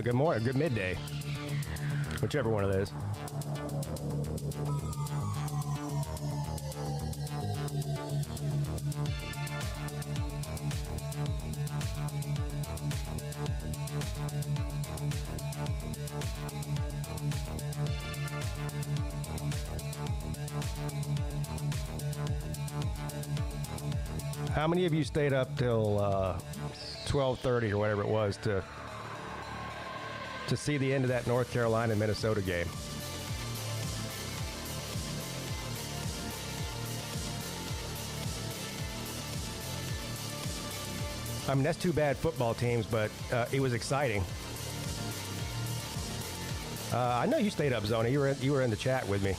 Good morning, good midday, whichever one it is. How many of you stayed up till 12:30 or whatever it was to see the end of that North Carolina-Minnesota game? I mean, that's two bad football teams, but it was exciting. I know you stayed up, Zona. You were in the chat with me.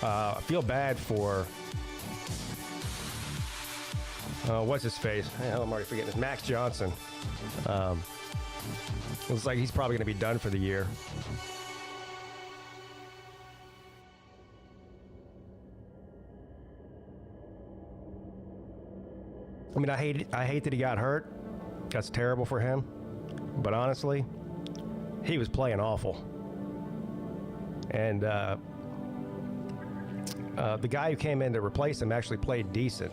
I feel bad for what's his face? Hell, I'm already forgetting. It's Max Johnson. It looks like he's probably going to be done for the year. I mean, I hate that he got hurt. That's terrible for him. But honestly, he was playing awful. And the guy who came in to replace him actually played decent.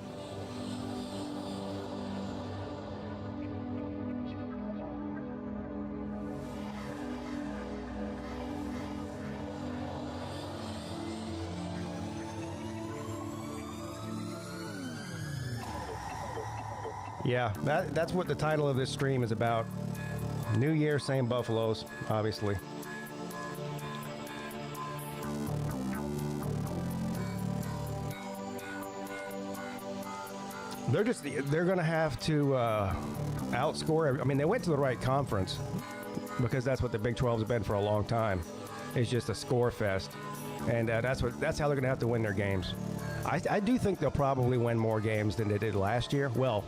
Yeah, that's what the title of this stream is about. New Year, same Buffaloes, obviously. They're going to have to outscore. I mean, they went to the right conference because that's what the Big 12 has been for a long time. It's just a score fest, and that's how they're going to have to win their games. I do think they'll probably win more games than they did last year. Well,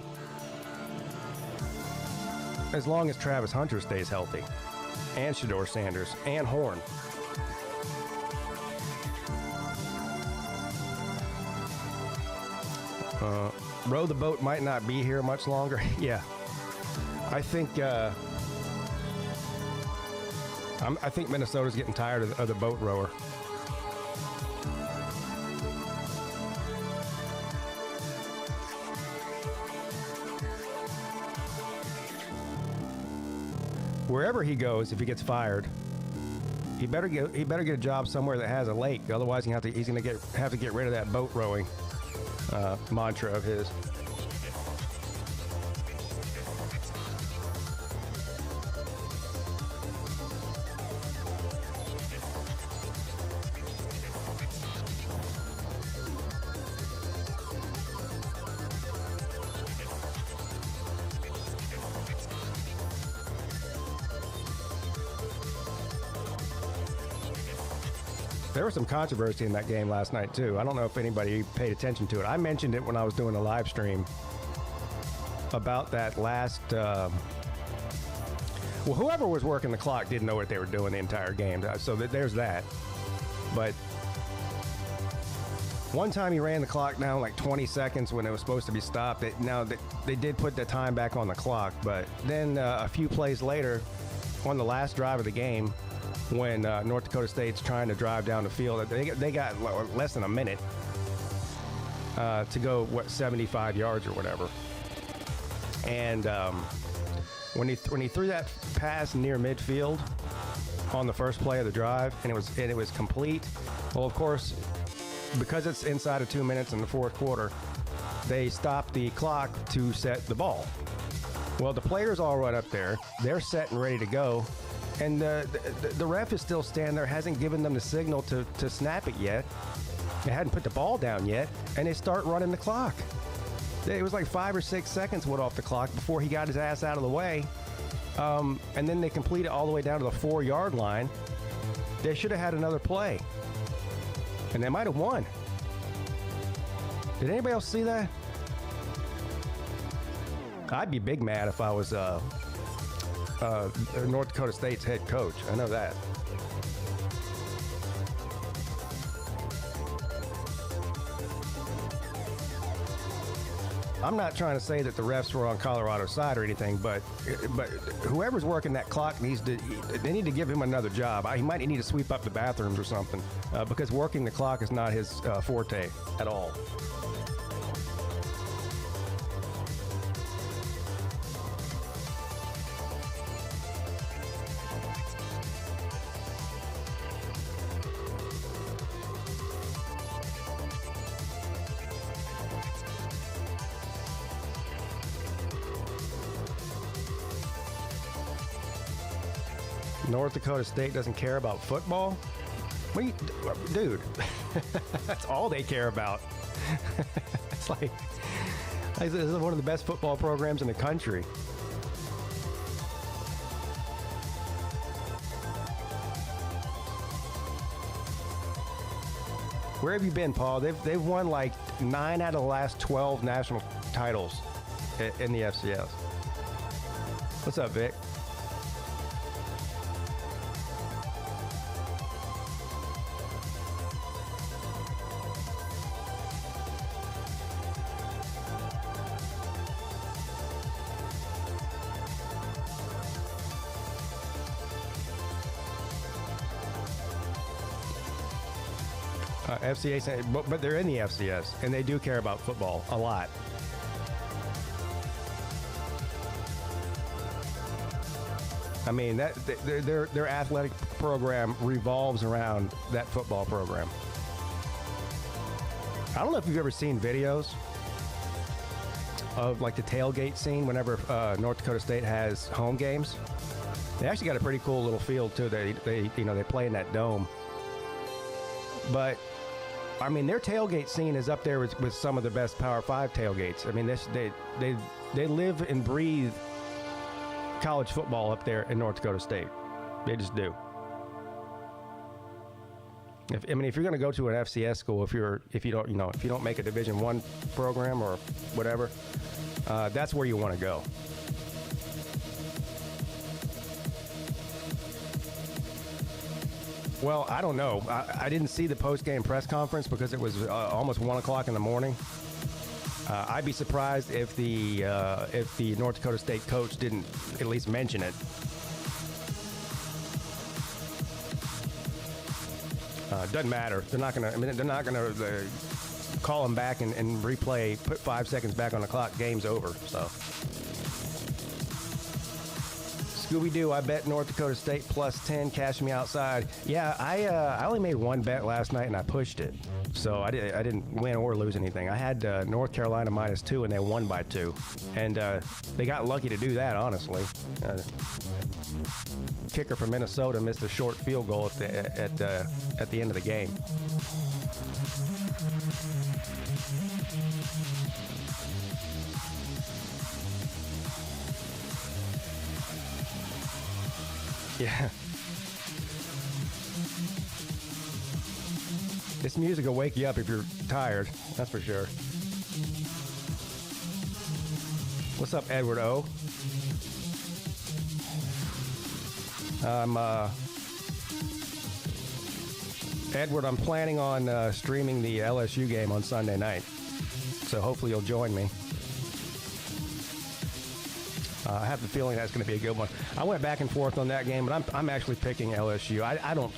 as long as Travis Hunter stays healthy, and Shedeur Sanders, and Horn. Row the boat might not be here much longer. Yeah, I think Minnesota's getting tired of the boat rower. Wherever he goes, if he gets fired, he better get a job somewhere that has a lake. Otherwise, he's going to have to get rid of that boat rowing mantra of his. There was some controversy in that game last night, too. I don't know if anybody paid attention to it. I mentioned it when I was doing the live stream about that last... well, whoever was working the clock didn't know what they were doing the entire game, so there's that. But one time he ran the clock down like 20 seconds when it was supposed to be stopped. Now, they did put the time back on the clock, but then a few plays later, on the last drive of the game, when North Dakota State's trying to drive down the field, they got less than a minute to go, 75 yards or whatever. And when he threw that pass near midfield on the first play of the drive, and it was complete. Well, of course, because it's inside of 2 minutes in the fourth quarter, they stopped the clock to set the ball. Well, the players all run up there. They're set and ready to go. And the ref is still standing there, hasn't given them the signal to snap it yet. They hadn't put the ball down yet, and they start running the clock. It was like 5 or 6 seconds went off the clock before he got his ass out of the way. And then they complete it all the way down to the 4-yard line. They should have had another play. And they might have won. Did anybody else see that? I'd be big mad if I was North Dakota State's head coach. I know that. I'm not trying to say that the refs were on Colorado's side or anything, but whoever's working that clock they need to give him another job. He might need to sweep up the bathrooms or something, because working the clock is not his forte at all. North Dakota State doesn't care about football? What are you, dude? That's all they care about. It's like, this is one of the best football programs in the country. Where have you been, Paul? They've won like 9 out of the last 12 national titles in the FCS. What's up, Vic? FCA, but they're in the FCS, and they do care about football a lot. I mean, their athletic program revolves around that football program. I don't know if you've ever seen videos of like the tailgate scene whenever North Dakota State has home games. They actually got a pretty cool little field too. They play in that dome. But I mean, their tailgate scene is up there with some of the best Power 5 tailgates. I mean, they live and breathe college football up there in North Dakota State. They just do. If you're going to go to an FCS school, if you don't make a Division I program or whatever, that's where you want to go. Well, I don't know. I didn't see the post-game press conference because it was almost 1 o'clock in the morning. I'd be surprised if the North Dakota State coach didn't at least mention it. Doesn't matter. They're not gonna call him back and replay. Put 5 seconds back on the clock. Game's over. So. Scooby-Doo, I bet North Dakota State plus 10, cash me outside. Yeah, I only made one bet last night and I pushed it. So I didn't win or lose anything. I had North Carolina -2 and they won by 2. And they got lucky to do that, honestly. Kicker from Minnesota missed a short field goal at the end of the game. Yeah. This music will wake you up if you're tired. That's for sure. What's up, Edward O? Edward, I'm planning on streaming the LSU game on Sunday night. So hopefully you'll join me. I have the feeling that's going to be a good one. I went back and forth on that game, but I'm actually picking LSU. I don't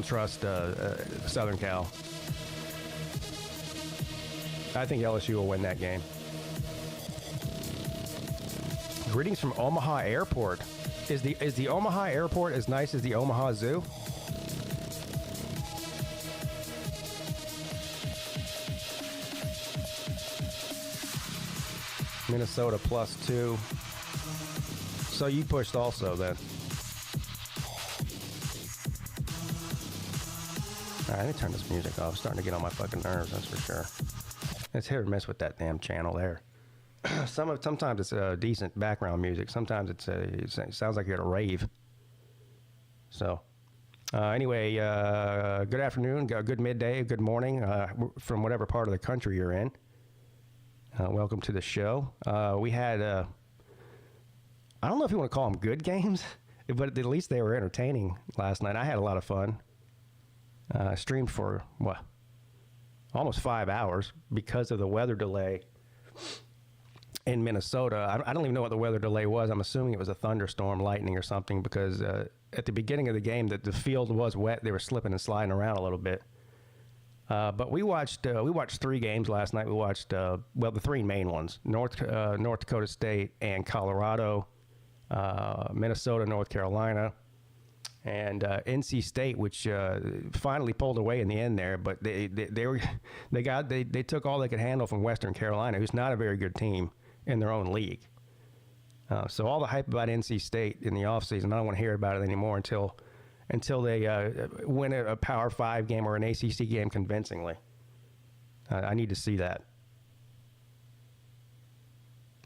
trust Southern Cal. I think LSU will win that game. Greetings from Omaha Airport. Is the Omaha Airport as nice as the Omaha Zoo? Minnesota +2. So you pushed also then. All right, let me turn this music off. It's starting to get on my fucking nerves, that's for sure. It's hit or miss with that damn channel there. Sometimes it's decent background music. Sometimes it sounds like you're at a rave. So, anyway, good afternoon, good midday, good morning from whatever part of the country you're in. Welcome to the show. We had, I don't know if you want to call them good games, but at least they were entertaining last night. I had a lot of fun. Streamed for, almost 5 hours because of the weather delay in Minnesota. I don't even know what the weather delay was. I'm assuming it was a thunderstorm, lightning or something, because at the beginning of the game, the field was wet. They were slipping and sliding around a little bit. But we watched 3 games last night. We watched, the 3 main ones, North Dakota State and Colorado, Minnesota, North Carolina, and NC State, which finally pulled away in the end there. But they took all they could handle from Western Carolina, who's not a very good team in their own league. So all the hype about NC State in the offseason, I don't want to hear about it anymore until they win a Power 5 game or an ACC game convincingly. I need to see that.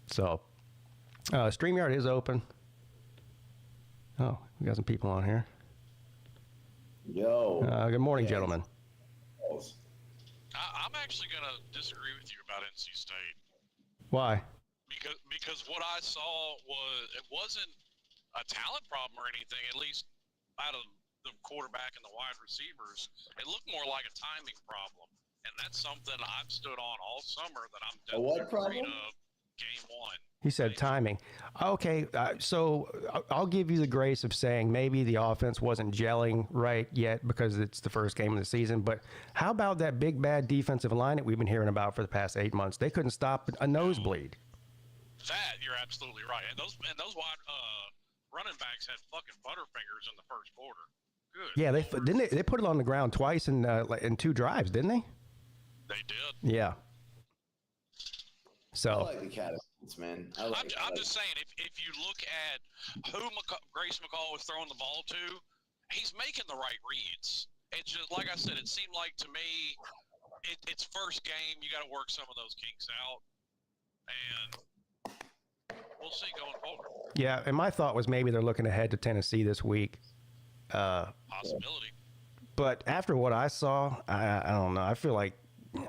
So, StreamYard is open. Oh, we got some people on here. Yo. Good morning, gentlemen. I'm actually going to disagree with you about NC State. Why? Because what I saw it wasn't a talent problem or anything, at least out of the quarterback and the wide receivers. It looked more like a timing problem. And that's something I've stood on all summer that I'm definitely afraid of game 1. He said timing. Okay, so I'll give you the grace of saying maybe the offense wasn't gelling right yet because it's the first game of the season. But how about that big, bad defensive line that we've been hearing about for the past 8 months? They couldn't stop a nosebleed. That, you're absolutely right. And those wide running backs had fucking butterfingers in the first quarter. Good. Yeah, they put it on the ground twice in 2 drives, didn't they? They did. Yeah. So I like the Catacombs, man. I'm just saying, if you look at who Grace McCall was throwing the ball to, he's making the right reads. It's just, like I said, it seemed like to me, it's first game. You got to work some of those kinks out. And we'll see going forward. yeah, and my thought was maybe they're looking ahead to Tennessee this week. Possibility. But after what I saw, I don't know. I feel like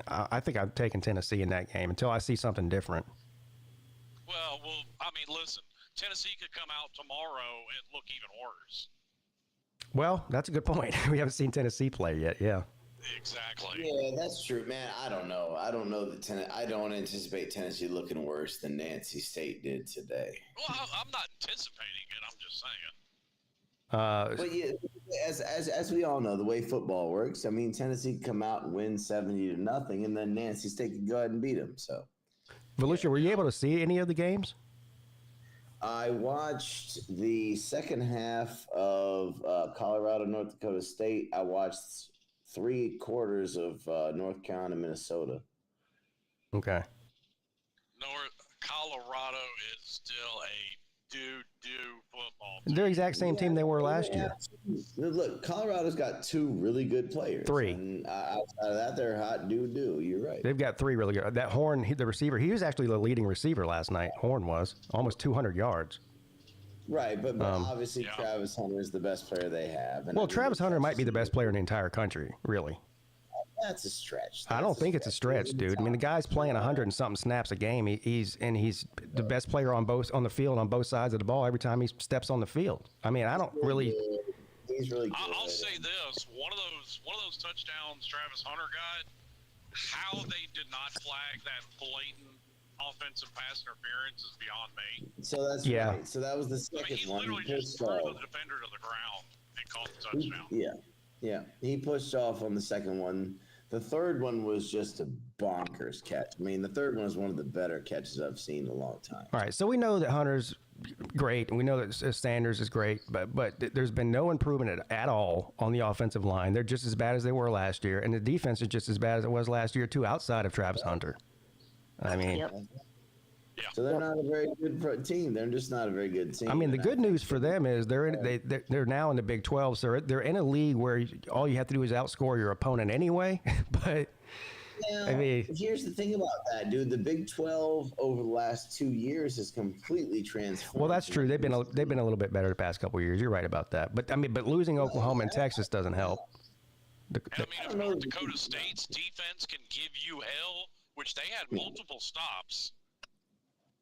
I think I'm taking Tennessee in that game until I see something different. Well, I mean, listen, Tennessee could come out tomorrow and look even worse. Well, that's a good point. We haven't seen Tennessee play yet. Yeah. Exactly. Yeah, that's true, man. I don't know. I don't anticipate Tennessee looking worse than Nancy State did today. Well, I'm not anticipating it. I'm just saying. But yeah, as we all know, the way football works, I mean, Tennessee could come out and win 70-0, and then Nancy State could go ahead and beat them. So, Volusia, were you able to see any of the games? I watched the second half of Colorado, North Dakota State. I watched 3 quarters of North Carolina, Minnesota. Okay. Colorado is still a do football They're the exact same team they were last year. Look, Colorado's got 2 really good players. 3. And outside of that, they're hot do. You're right. They've got 3 really good. That Horn, the receiver, he was actually the leading receiver last night. Horn was almost 200 yards. Right, but obviously Travis Hunter is the best player they have. And Travis Hunter might be the best player in the entire country, really. That's a stretch. I don't think it's a stretch, dude. I mean, the guy's playing 100 and something snaps a game. He's the best player on the field on both sides of the ball every time he steps on the field. I mean, I don't really. He's really good. I'll say this: one of those touchdowns Travis Hunter got, how they did not flag that blatant offensive pass interference is beyond me. So that's right. So that was the second he one. literally just threw the defender to the ground and caught the touchdown. Yeah. He pushed off on the second one. The third one was just a bonkers catch. I mean, the third one was one of the better catches I've seen in a long time. All right, so we know that Hunter's great, and we know that Sanders is great, but there's been no improvement at all on the offensive line. They're just as bad as they were last year, and the defense is just as bad as it was last year, too, outside of Travis Hunter. I mean... Yep. So they're not a very good team. They're just not a very good team. I mean, the good news for them is they're now in the Big 12, so they're in a league where all you have to do is outscore your opponent anyway. But I mean, here's the thing about that, dude. The Big 12 over the last 2 years has completely transformed. Well, that's true. They've been a little bit better the past couple of years. You're right about that. But I mean, losing Oklahoma and Texas doesn't help. I mean, if North Dakota State's defense can give you hell, which they had multiple stops,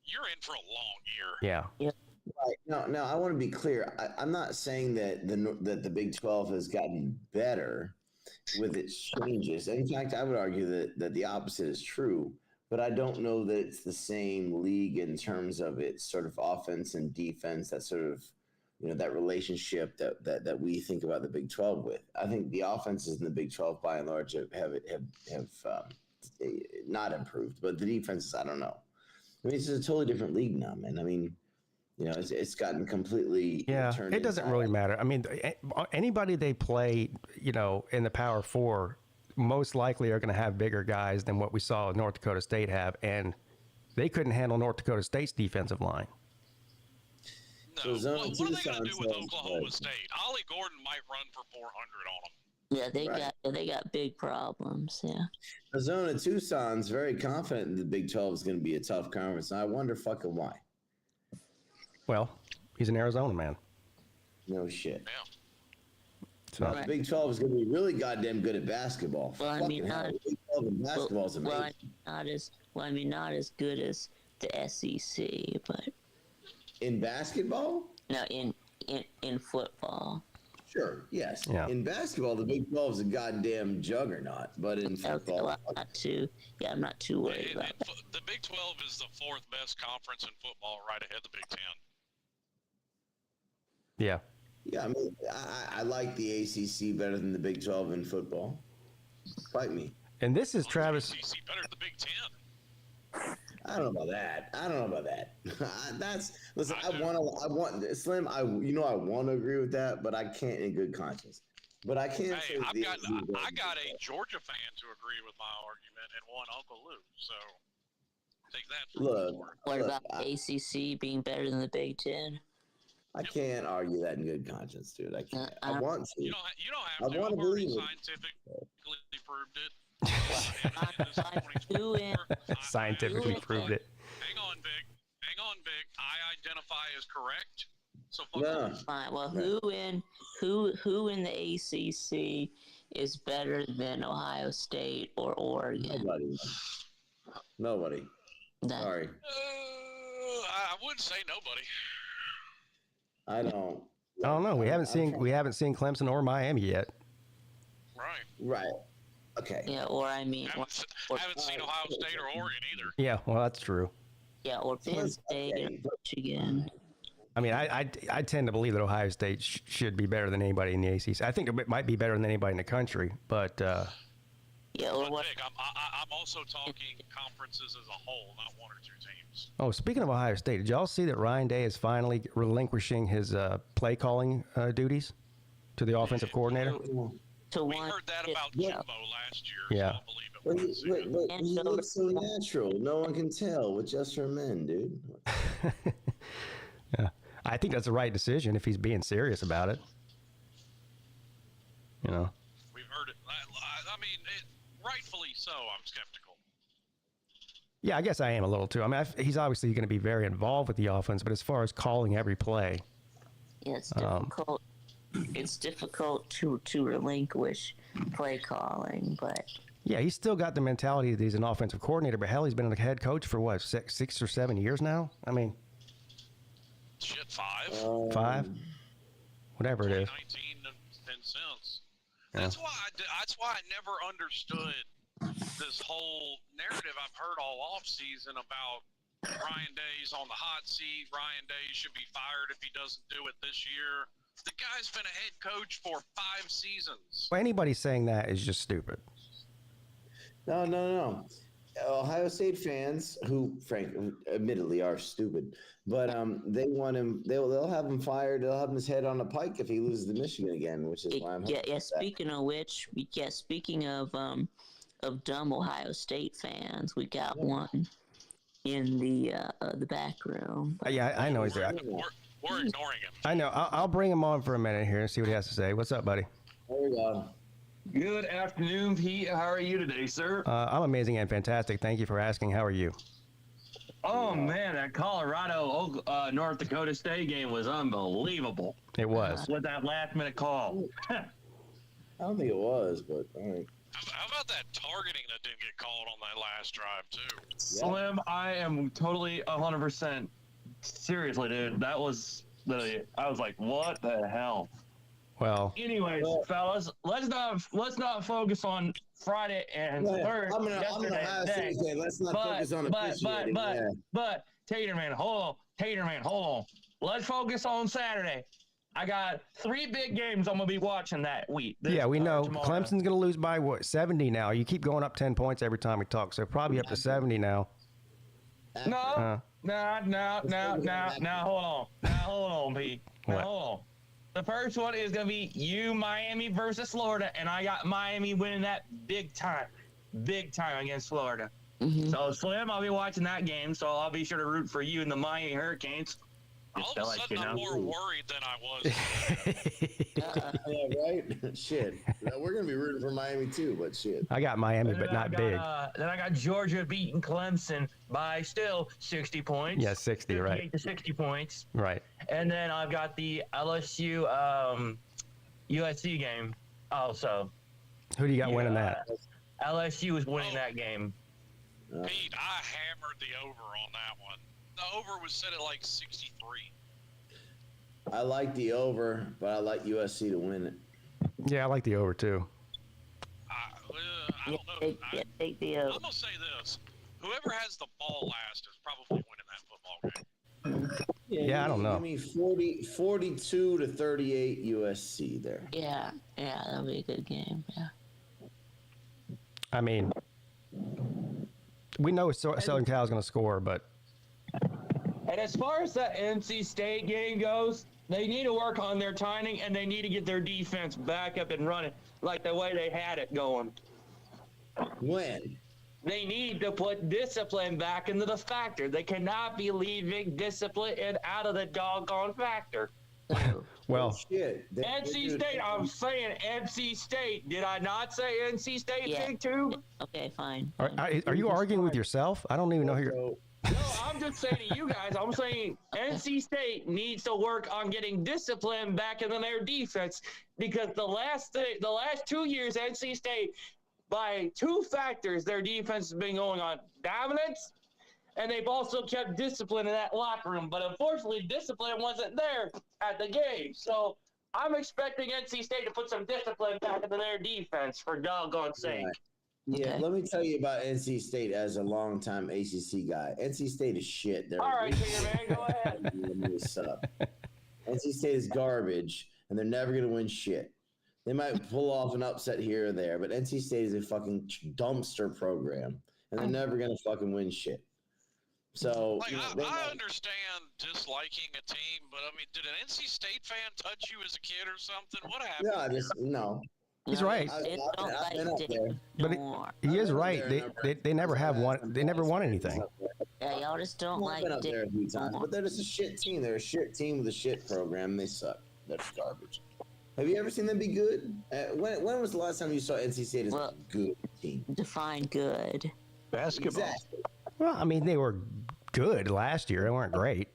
you're in for a long year. Yeah. Right. Now I want to be clear. I'm not saying that the Big 12 has gotten better. with its changes. In fact, I would argue that the opposite is true, but I don't know that it's the same league in terms of its sort of offense and defense, that sort of, that relationship that we think about the Big 12 with. I think the offenses in the Big 12 by and large have not improved, but the defenses, I don't know. I mean, it's a totally different league now, man. I mean, it's gotten completely turned. It doesn't really matter. I mean, anybody they play, in the Power Four, most likely are going to have bigger guys than what we saw North Dakota State have, and they couldn't handle North Dakota State's defensive line. No. What are they going to do with Oklahoma State? Ollie Gordon might run for 400 on them. Yeah, they got big problems. Yeah. Arizona Tucson's very confident the Big 12 is going to be a tough conference. And I wonder fucking why. Well, he's an Arizona man. No shit. Yeah. So the Big 12 is going to be really goddamn good at basketball. Well, I mean, not as good as the SEC, but in basketball? No, in football. Sure, yes. Yeah. In basketball, the Big 12 is a goddamn juggernaut, but in football, I'm not too worried about that. The Big 12 is the fourth best conference in football, right ahead of the Big 10. Yeah. Yeah, I mean, I like the ACC better than the Big 12 in football. Fight me. And this is Travis. The ACC better than the Big 10. I don't know about that. Listen. I want Slim. I want to agree with that, but I can't in good conscience. But I can't. Hey, I got a Georgia fan to agree with my argument, and one Uncle Lou. So take that. What about the ACC being better than the Big 10? I can't argue that in good conscience, dude. I can't. I want to. You don't have to. I've already scientifically proved it. Scientifically proved it. Hang on, Vic. I identify as correct. So fine. Well, who in the ACC is better than Ohio State or Oregon? Nobody. Sorry. I wouldn't say nobody. I don't know. We haven't seen Clemson or Miami yet. Right. Okay. Yeah, or I mean, haven't seen Ohio State or Oregon either. Yeah, well, that's true. Yeah, or Penn State and Michigan. I mean, I tend to believe that Ohio State should be better than anybody in the ACC. I think it might be better than anybody in the country, but. Yeah, or what? Vic, I'm also talking conferences as a whole, not one or two teams. Oh, speaking of Ohio State, did y'all see that Ryan Day is finally relinquishing his play calling duties to the offensive coordinator? We heard that about Jimbo last year. Yeah. So I believe it was. But he looks so natural. No one can tell with Just for Men, dude. Yeah, I think that's the right decision if he's being serious about it. We've heard it. I mean, rightfully so. I'm skeptical. Yeah, I guess I am a little too. I mean, he's obviously going to be very involved with the offense, but as far as calling every play, it's difficult. It's difficult to relinquish play calling, but yeah, he's still got the mentality that he's an offensive coordinator. But hell, he's been a head coach for what, 6 or 7 years now. I mean, shit, 5, whatever it is. 19 and since. Yeah. That's why I never understood this whole narrative I've heard all off season about Ryan Day's on the hot seat. Ryan Day should be fired if he doesn't do it this year. The guy's been a head coach for 5 seasons. Well, anybody saying that is just stupid. No. Ohio State fans, who frankly, admittedly, are stupid, but they want him. They'll have him fired. They'll have his head on a pike if he loses to Michigan again, which is why I'm. Yeah. Speaking of which, speaking of dumb Ohio State fans, we got one in the back room. Yeah, I know he's there. We're ignoring him. I know. I'll bring him on for a minute here and see what he has to say. What's up, buddy? There we go. Good afternoon, Pete. How are you today, sir? I'm amazing and fantastic. Thank you for asking. How are you? Oh, man, that Colorado North Dakota State game was unbelievable. It was. With that last-minute call. I don't think it was, but all right. How about that targeting that didn't get called on that last drive, too? Slim, I am totally 100% seriously, dude. That was literally, I was like, what the hell? Well, Anyways, fellas, let's not focus on Friday and third. I'm gonna say let's not focus on officiating. But Taterman, hold on. Let's focus on Saturday. I got 3 big games I'm gonna be watching that week. We know tomorrow. Clemson's gonna lose by 70 now. You keep going up 10 points every time we talk, so probably up to 70 now. No, hold on, Pete. Now, hold on. The first one is going to be Miami versus Florida, and I got Miami winning that big time against Florida. Mm-hmm. So, Slim, I'll be watching that game, so I'll be sure to root for you in the Miami Hurricanes. All of a sudden, I'm more worried than I was. Yeah, right? Shit. We're going to be rooting for Miami too, but shit. I got Miami, but not big. Then I got Georgia beating Clemson by still 60 points. Yeah, 60, right. 58 to 60 points. Right. And then I've got the LSU USC game also. Who do you got winning that? LSU is winning that game. Pete, I hammered the over on that one. The over was set at like 63. I like the over, but I like USC to win it. Yeah, I like the over too. I don't know. Take the I'm gonna say this: whoever has the ball last is probably winning that football game. Yeah, I don't know. Give me 42 to 38 USC there. Yeah, that'll be a good game. Yeah. I mean, we know Southern Cal is going to score, but. And as far as that NC State game goes, they need to work on their timing, and they need to get their defense back up and running like the way they had it going. When? They need to put discipline back into the factor. They cannot be leaving discipline out of the doggone factor. Well, shit. NC State, I'm saying NC State. Did I not say NC State thing too? Okay, fine. are you arguing with yourself? I don't even know who you're. No, I'm just saying to you guys, I'm saying NC State needs to work on getting discipline back into their defense, because the last 2 years, NC State, by 2 factors, their defense has been going on dominance, and they've also kept discipline in that locker room. But unfortunately, discipline wasn't there at the game. So I'm expecting NC State to put some discipline back into their defense, for doggone sake. Right. Yeah, let me tell you about NC State as a longtime ACC guy. NC State is shit. All right, Peter, man, go ahead. NC State is garbage, and they're never going to win shit. They might pull off an upset here or there, but NC State is a fucking dumpster program, and they're never going to fucking win shit. So, I understand disliking a team, but I mean, did an NC State fan touch you as a kid or something? What happened? No. He's right. I've been up there. But he is right. They never have won. They never won anything. Yeah, y'all just don't I've been up there a few times, but they're just a shit team. They're a shit team with a shit program. They suck. They're garbage. Have you ever seen them be good? When was the last time you saw NC State as a good team? Define good. Basketball. Exactly. Well, I mean, they were good last year. They weren't great.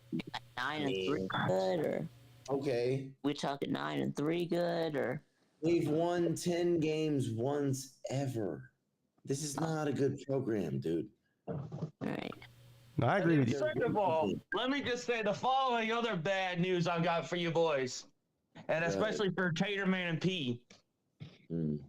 9-3 good, or okay. We talking 9-3 good, or we've won 10 games once ever. This is not a good program, dude. All right. No, I agree with you. Second of all, let me just say the following other bad news I've got for you boys, and especially for Taterman and P. And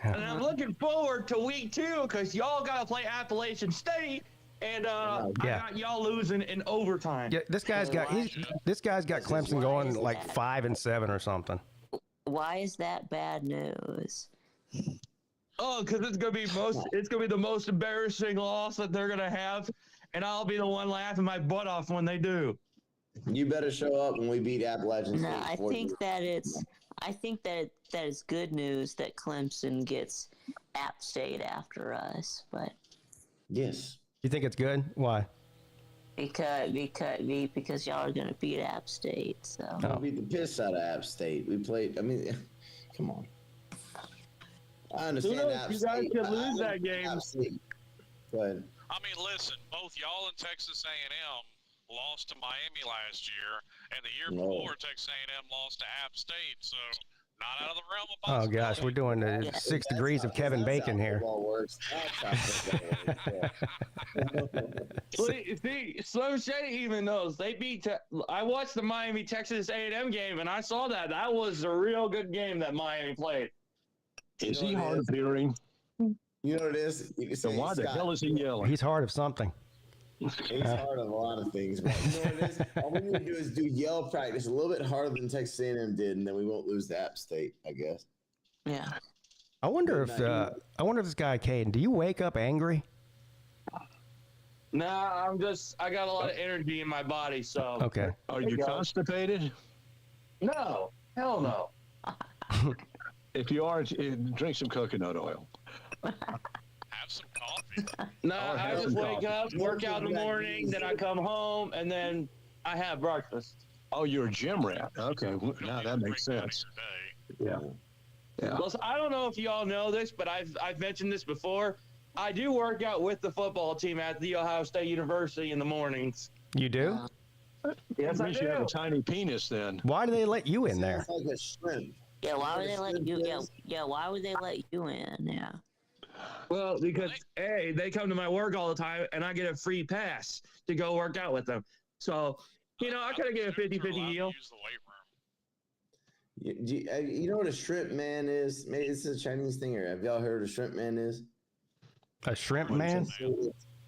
I'm looking forward to week 2, because y'all got to play Appalachian State, and I got y'all losing in overtime. Yeah, this guy's got Clemson going like 5-7 or something. Why is that bad news? Oh, because it's gonna be the most embarrassing loss that they're gonna have, and I'll be the one laughing my butt off when they do. You better show up when we beat Appalachian State. No, I think that is good news that Clemson gets App State after us, but yes. You think it's good? Why? Because y'all are gonna beat App State, so. We beat the piss out of App State. We played. I mean, come on. I understand. App you guys State. could lose that game. Go ahead. I mean, listen, both y'all and Texas A&M lost to Miami last year, and the year before Texas A&M lost to App State. So Not out of the realm of Oh possibility. gosh, we're doing the 6 degrees of Kevin Bacon here. Football works. See, Slow Shady even knows they beat. I watched the Miami Texas A&M game, and I saw that. That was a real good game that Miami played. Is he hard of hearing? You know what it is? So why the hell is he yelling? He's hard of something. He's hard of a lot of things. But you know what it is? All we need to do is do yell practice a little bit harder than Texas A&M did, and then we won't lose to App State, I guess. Yeah. I wonder if this guy Caden, do you wake up angry? Nah, I got a lot of energy in my body, so. Okay. Are you constipated? No, hell no. If you are, drink some coconut oil. Have some coffee. No, Or I have just some wake up, work out in the morning, then I come home, and then I have breakfast. Oh, you're a gym rat. Okay, now that makes sense. Yeah. Yeah. Well, I don't know if you all know this, but I've mentioned this before. I do work out with the football team at The Ohio State University in the mornings. You do? Yes, I You have do. a tiny penis then. Why do they let you in there? Sounds like a shrimp. Yeah, why would they let you? Yeah, why would they let you in? Yeah. Well, because A, they come to my work all the time, and I get a free pass to go work out with them. So, I kind of get a 50-50 deal. Use the weight room. You know what a shrimp man is? Maybe it's a Chinese thing, or have y'all heard what a shrimp man is? A shrimp man?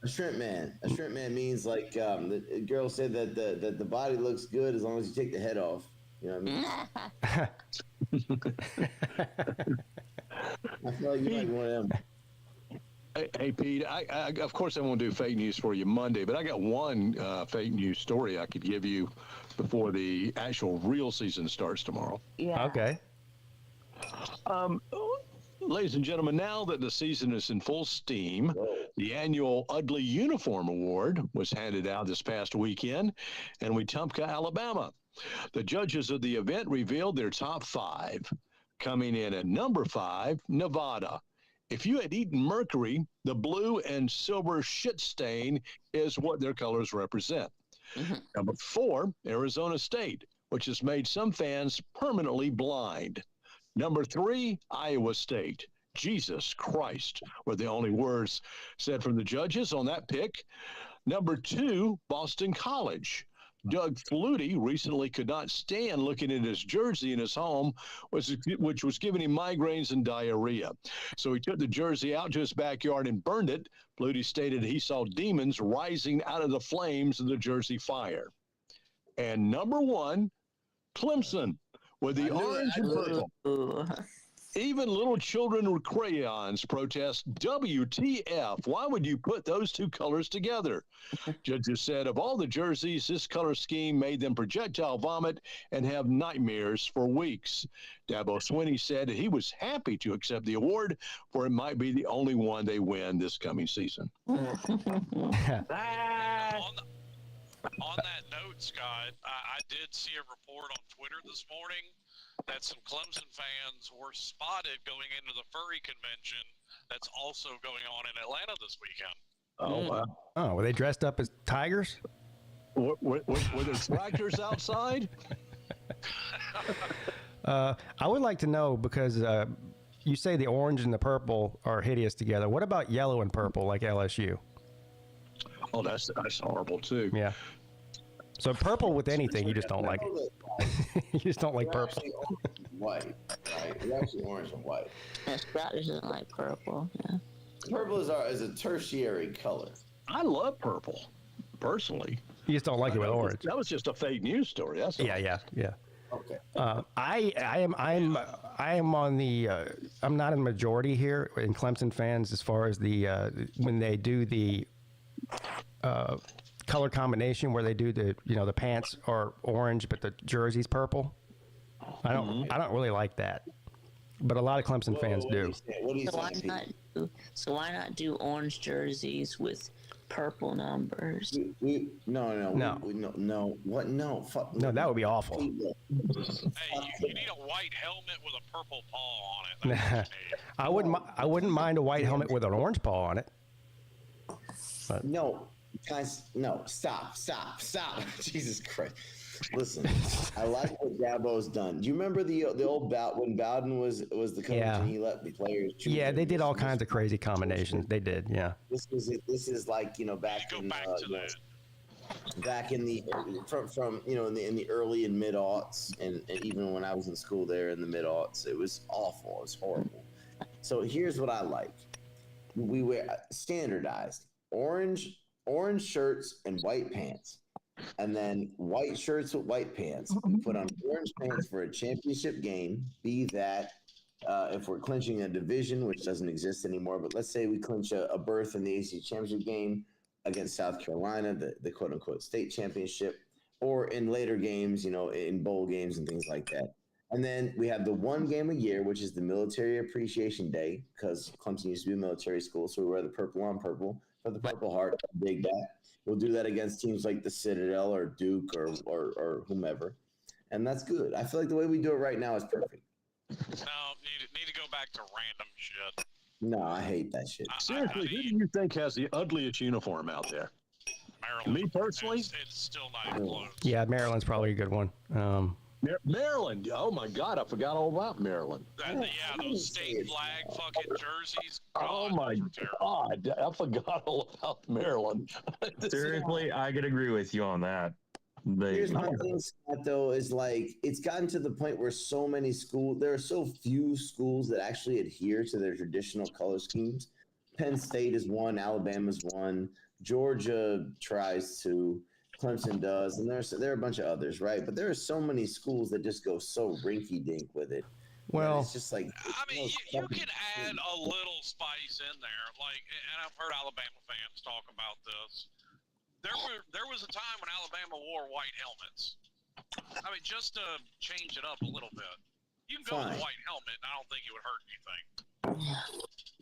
A shrimp man. A shrimp man means like the girl said that the body looks good as long as you take the head off. You know what I mean? I feel like you're like one of them. Hey, Pete, I of course I won't do fake news for you Monday, but I got one fake news story I could give you before the actual real season starts tomorrow. Yeah. Okay. Ladies and gentlemen, now that the season is in full steam, the annual Ugly Uniform Award was handed out this past weekend in Wetumpka, Alabama. The judges of the event revealed their top 5. Coming in at number 5, Nevada. If you had eaten mercury, the blue and silver shit stain is what their colors represent. Mm-hmm. Number 4, Arizona State, which has made some fans permanently blind. Number 3, Iowa State. Jesus Christ were the only words said from the judges on that pick. Number 2, Boston College. Doug Flutie recently could not stand looking at his jersey in his home, which was giving him migraines and diarrhea. So he took the jersey out to his backyard and burned it. Flutie stated he saw demons rising out of the flames of the jersey fire. And number 1, Clemson, with the orange and purple. Ooh. Even little children with crayons protest WTF. Why would you put those two colors together? Judges said of all the jerseys, this color scheme made them projectile vomit and have nightmares for weeks. Dabo Swinney said he was happy to accept the award, for it might be the only one they win this coming season. On that note, Scott, I did see a report on Twitter this morning that some Clemson fans were spotted going into the furry convention that's also going on in Atlanta this weekend. Oh, wow. Oh, were they dressed up as tigers? Were there tractors outside? I would like to know, because you say the orange and the purple are hideous together. What about yellow and purple like LSU? Oh, that's horrible, too. Yeah. So purple with anything, you just don't like it. You just don't like purple. White, right? It's actually orange and white. Scott doesn't like purple. Yeah. Purple is a tertiary color. I love purple, personally. You just don't like it with orange. That was just a fake news story. That's all. Yeah. Okay. I am on the I'm not in the majority here in Clemson fans as far as the when they do the color combination where they do the pants are orange but the jersey's purple. I don't really like that, but a lot of Clemson fans do. What do you So why not do orange jerseys with purple numbers? No. What? No. Fuck. No, that would be awful. Hey, you need a white helmet with a purple paw on it. That's what you need. I wouldn't mind a white helmet with an orange paw on it. No. Guys, no, stop. Jesus Christ. Listen, I like what Dabo's done. Do you remember the old when Bowden was the coach and he let the players choose? Yeah, they did all kinds of crazy combinations. They did, yeah. This is like, back in back in the from in the early and mid aughts, and even when I was in school there in the mid aughts, it was awful. It was horrible. So here's what I like. We wear standardized orange shirts and white pants, and then white shirts with white pants. We put on orange pants for a championship game. Be that if we're clinching a division, which doesn't exist anymore, but let's say we clinch a berth in the ACC championship game against South Carolina, the quote unquote state championship, or in later games, in bowl games and things like that. And then we have the one game a year, which is the Military Appreciation Day, because Clemson used to be a military school, so we wear the purple on purple for the Purple Heart. Dig that. We'll do that against teams like the Citadel or Duke or whomever, and that's good. I feel like the way we do it right now is perfect. No, need to go back to random shit. No, I hate that shit. Seriously, who do you think has the ugliest uniform out there? Maryland. Me personally? It's still not even close. Yeah, Maryland's probably a good one. Maryland. Oh, my God. I forgot all about Maryland. Those state flag fucking jerseys. Oh, my God. I forgot all about Maryland. Seriously, I could agree with you on that. Here's my thing, Scott, though, is like it's gotten to the point where there are so few schools that actually adhere to their traditional color schemes. Penn State is one, Alabama's one, Georgia tries to, Clemson does, and there are a bunch of others, right? But there are so many schools that just go so rinky-dink with it. Well, it's just like you can add a little spice in there, and I've heard Alabama fans talk about this. There was a time when Alabama wore white helmets. I mean, just to change it up a little bit. You can go with a white helmet, and I don't think it would hurt anything.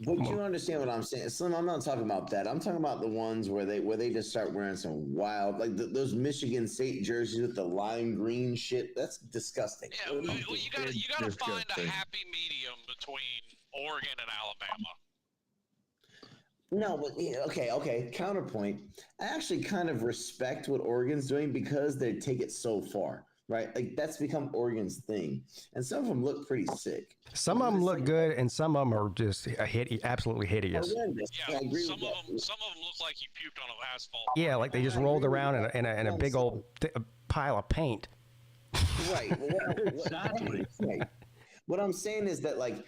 But you understand what I'm saying, Slim? I'm not talking about that. I'm talking about the ones where they just start wearing some wild, like those Michigan State jerseys with the lime green shit. That's disgusting. Yeah, well, you gotta find a happy medium between Oregon and Alabama. No, but okay. Counterpoint. I actually kind of respect what Oregon's doing because they take it so far, right? Like that's become Oregon's thing, and some of them look pretty sick. Some of them look good, and some of them are just absolutely hideous. Yeah, some of them look like you puked on an asphalt. Yeah, like they just rolled around in a big old pile of paint. Right. Right. What I'm saying is that like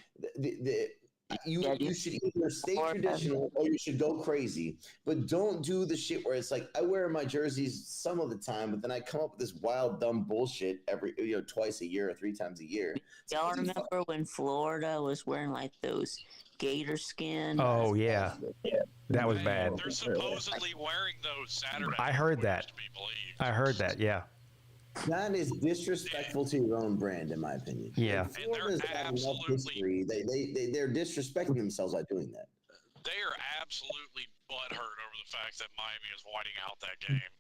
you should either stay traditional or you should go crazy, but don't do the shit where it's like I wear my jerseys some of the time, but then I come up with this wild dumb bullshit every twice a year or 3 times a year. Y'all remember when Florida was wearing like those gator skin? Oh yeah, that was bad. They're supposedly wearing those Saturday. I heard that. Yeah. That is disrespectful to your own brand, in my opinion. Yeah. And they're disrespecting themselves by doing that. They are absolutely butthurt over the fact that Miami is whiting out that game.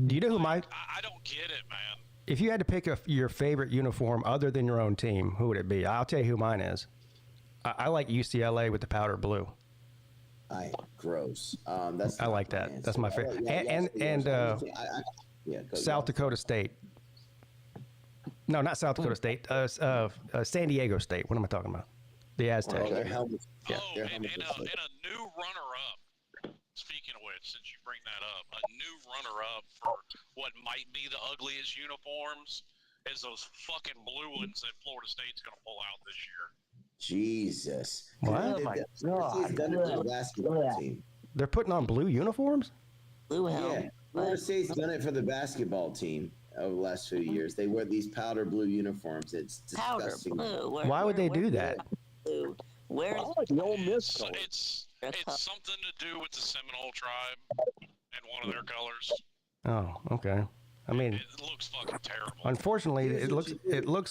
Do you know who I don't get it, man. If you had to pick your favorite uniform other than your own team, who would it be? I'll tell you who mine is. I like UCLA with the powder blue. Gross. I like that. That's my favorite. South Dakota State. No, not South Dakota State. San Diego State. What am I talking about? The Aztecs. Their helmets. Yeah. And a new runner-up. Speaking of which, since you bring that up, a new runner-up for what might be the ugliest uniforms is those fucking blue ones that Florida State's going to pull out this year. Jesus. What? They're putting on blue uniforms? Blue helmet. Yeah. Florida State's done it for the basketball team over the last few years. They wear these powder blue uniforms. It's disgusting. Powder blue. Why would they do that? Blue. Where is the Ole Miss color? It's something to do with the Seminole tribe and one of their colors. Oh, okay. I mean, it looks fucking terrible. Unfortunately, it looks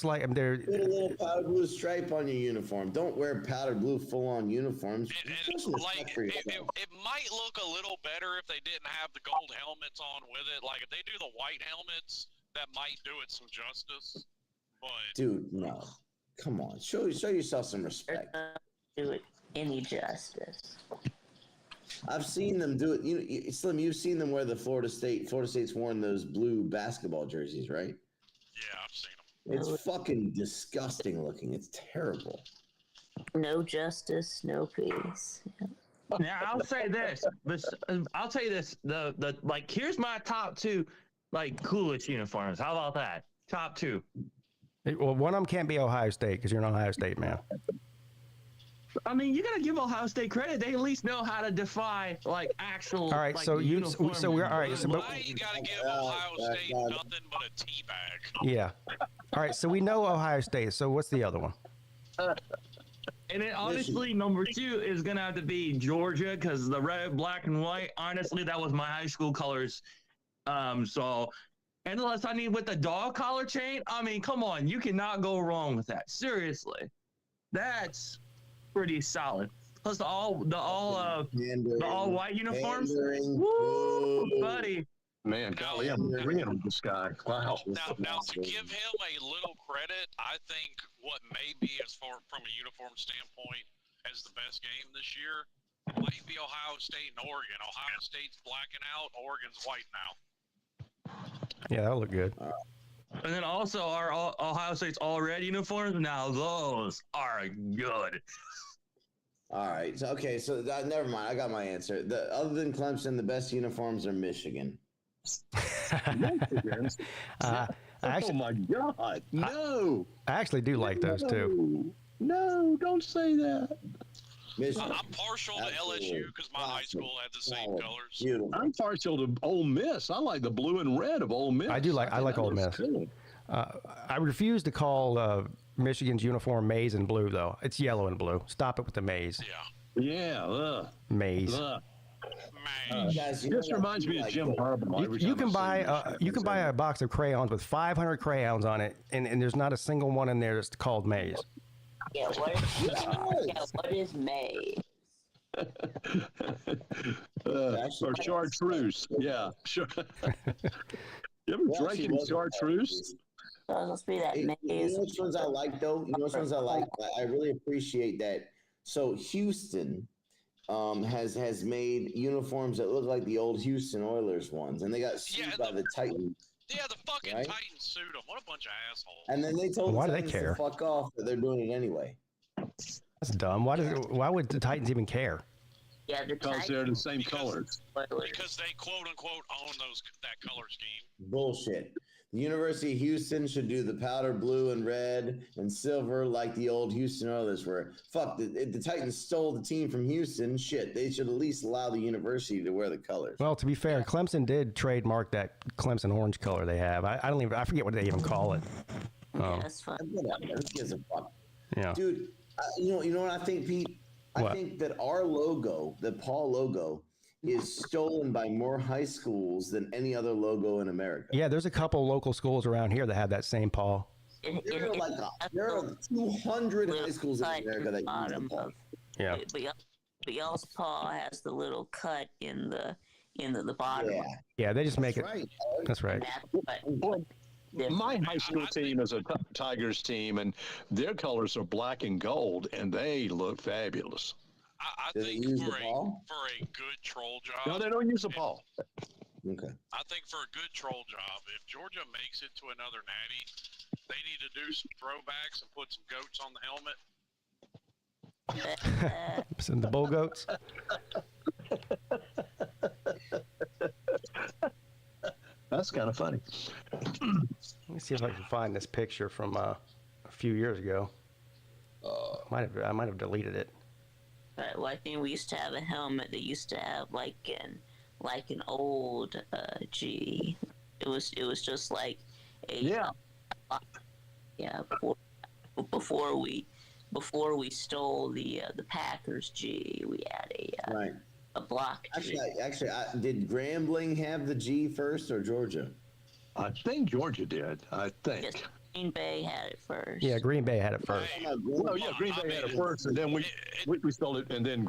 like they're. Put a little powder blue stripe on your uniform. Don't wear powder blue full-on uniforms. It might look a little better if they didn't have the gold helmets on with it. Like if they do the white helmets, that might do it some justice. But dude, no, come on, show yourself some respect. do it any justice? I've seen them do it. Slim, you've seen them wear the Florida State's worn those blue basketball jerseys, right? Yeah, I've seen them. It's fucking disgusting looking. It's terrible. No justice, no peace. Now I'll say this. I'll tell you this. The here's my top two coolest uniforms. How about that? Top two. Well, one of them can't be Ohio State because you're an Ohio State man. I mean, you gotta give Ohio State credit. They at least know how to defy actual. All right, so we're all right. So, Why you gotta give Ohio State nothing but a tea bag? Yeah. All right, so we know Ohio State. So what's the other one? And then honestly, number two is gonna have to be Georgia because the red, black, and white. Honestly, that was my high school colors. And unless I need with the dog collar chain, I mean, come on, you cannot go wrong with that. Seriously, that's pretty solid. Plus the all white uniforms. Woo, buddy. Man, golly, I'm agreeing with this guy. Wow. Now, to give him a little credit, I think what may be, from a uniform standpoint, as the best game this year, might be Ohio State and Oregon. Ohio State's blacking out, Oregon's whiting out. Yeah, that'll look good. And then also our Ohio State's all red uniforms. Now those are good. All right. So never mind. I got my answer. Other than Clemson, the best uniforms are Michigan. Oh my God! No, I actually do like those too. No, don't say that. Michigan. I'm partial to LSU because my high school had the same colors. Beautiful. I'm partial to Ole Miss. I like the blue and red of Ole Miss. I like Ole Miss. Cool. I refuse to call Michigan's uniform maize and blue though. It's yellow and blue. Stop it with the maize. Yeah. Maize. Guys, This reminds me of Jim Harbaugh. You can buy a box of crayons with 500 crayons on it, and there's not a single one in there that's called maize. Yeah, what is maize? Or chartreuse. Yeah, sure. You ever drank any chartreuse? Let's be that You know maize. which ones I like, though? You know which ones I like? I really appreciate that. So Houston has made uniforms that look like the old Houston Oilers ones, and they got sued by the Titans. Yeah, the fucking Right? Titans sued them. What a bunch of assholes. And then they told Why the do they Titans care? to fuck off, but they're doing it anyway. That's dumb. Why would the Titans even care? Yeah, the Because they're the same colors. Because they quote unquote own that color scheme. Bullshit. The University of Houston should do the powder blue and red and silver like the old Houston Oilers were. Fuck, the Titans stole the team from Houston. Shit, they should at least allow the university to wear the colors. Well, to be fair, Clemson did trademark that Clemson orange color they have. I forget what they even call it. Yeah, that's fine. Whatever. Who gives a fuck? Yeah. Dude, you know what I think, Pete? What? I think that our logo, the Paul logo, is stolen by more high schools than any other logo in America. Yeah, there's a couple local schools around here that have that same Paul. There are 200 high schools in America that use the Paul. Yeah. But y'all's paw has the little cut in the bottom. Yeah. Yeah, they just make it. Right. That's right. My high school team is a Tigers team, and their colors are black and gold, and they look fabulous. I Do they think use for the ball? a good troll job. No, they don't use a ball. Okay. I think for a good troll job, if Georgia makes it to another natty, they need to do some throwbacks and put some goats on the helmet. Send the bull goats. That's kind of funny. Let me see if I can find this picture from a few years ago. I might have deleted it. Well, I think we used to have a helmet that used to have like an old G. It was just like a before we stole the Packers G, we had a block G. Actually, did Grambling have the G first or Georgia? I think Georgia did. I think. Yes, Green Bay had it first. Yeah, Green Bay had it first. Well, yeah, Green Bay had it first, and then we stole it, and then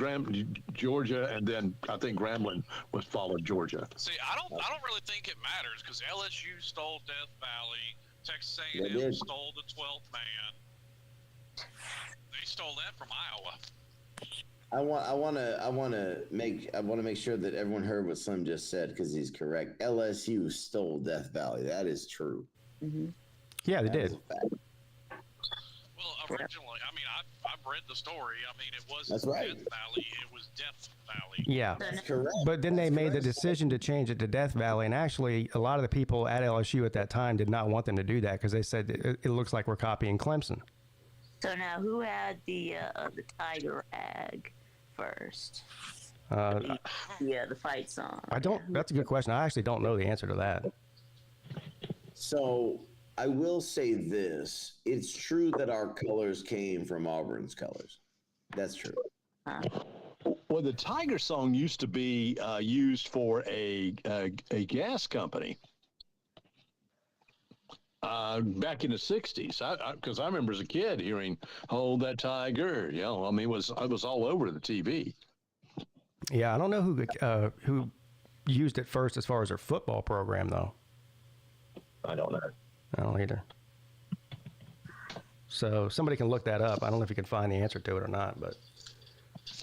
Georgia, and then I think Grambling was followed Georgia. See, I don't really think it matters because LSU stole Death Valley, Texas A&M stole the 12th man. They stole that from Iowa. I want to make sure that everyone heard what Slim just said because he's correct. LSU stole Death Valley. That is true. Mm-hmm. Yeah, they That is did. a fact. Well, originally, I mean, I've read the story. I mean, it wasn't That's right. Death Valley; it was Death Valley. Yeah. That's correct. But then they That's made the correct. decision to change it to Death Valley, and actually, a lot of the people at LSU at that time did not want them to do that because they said it looks like we're copying Clemson. So now, who had the tiger rag first? The fight song. I don't. That's a good question. I actually don't know the answer to that. So I will say this: it's true that our colors came from Auburn's colors. That's true. Well, the Tiger song used to be used for a gas company back in the 60s. Because I remember as a kid hearing "Hold That Tiger." You know, I mean, it was all over the TV. Yeah, I don't know who used it first as far as their football program, though. I don't know. I don't either. So somebody can look that up. I don't know if you can find the answer to it or not, but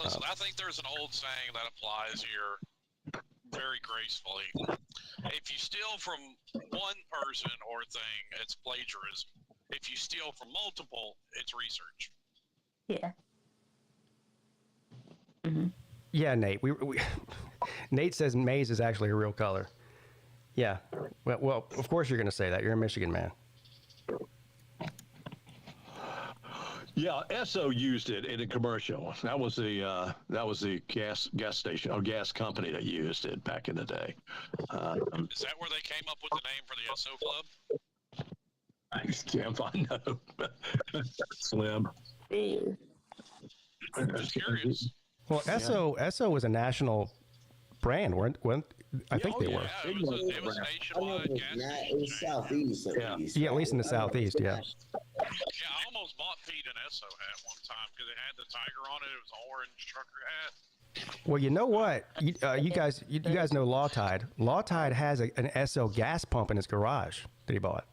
Listen, I think there's an old saying that applies here very gracefully. If you steal from one person or thing, it's plagiarism. If you steal from multiple, it's research. Yeah. Mm-hmm. yeah, Nate. Nate says maize is actually a real color. Yeah. Well, of course you're going to say that. You're a Michigan man. Yeah, Esso used it in a commercial. That was the gas station or gas company that used it back in the day. Is that where they came up with the name for the SO Club? I can't find no. Slim. Ew. Just curious. Well, Esso was a national brand, weren't I think they were. Yeah, it was nationwide gas It station was chain. southeast at Yeah. least. Yeah, at least in the southeast, yeah. Yeah, I almost bought Peete an Esso hat one time because it had the tiger on it. It was an orange trucker hat. Well, you know what? You guys know Lawtide. Lawtide has an Esso gas pump in his garage that he bought.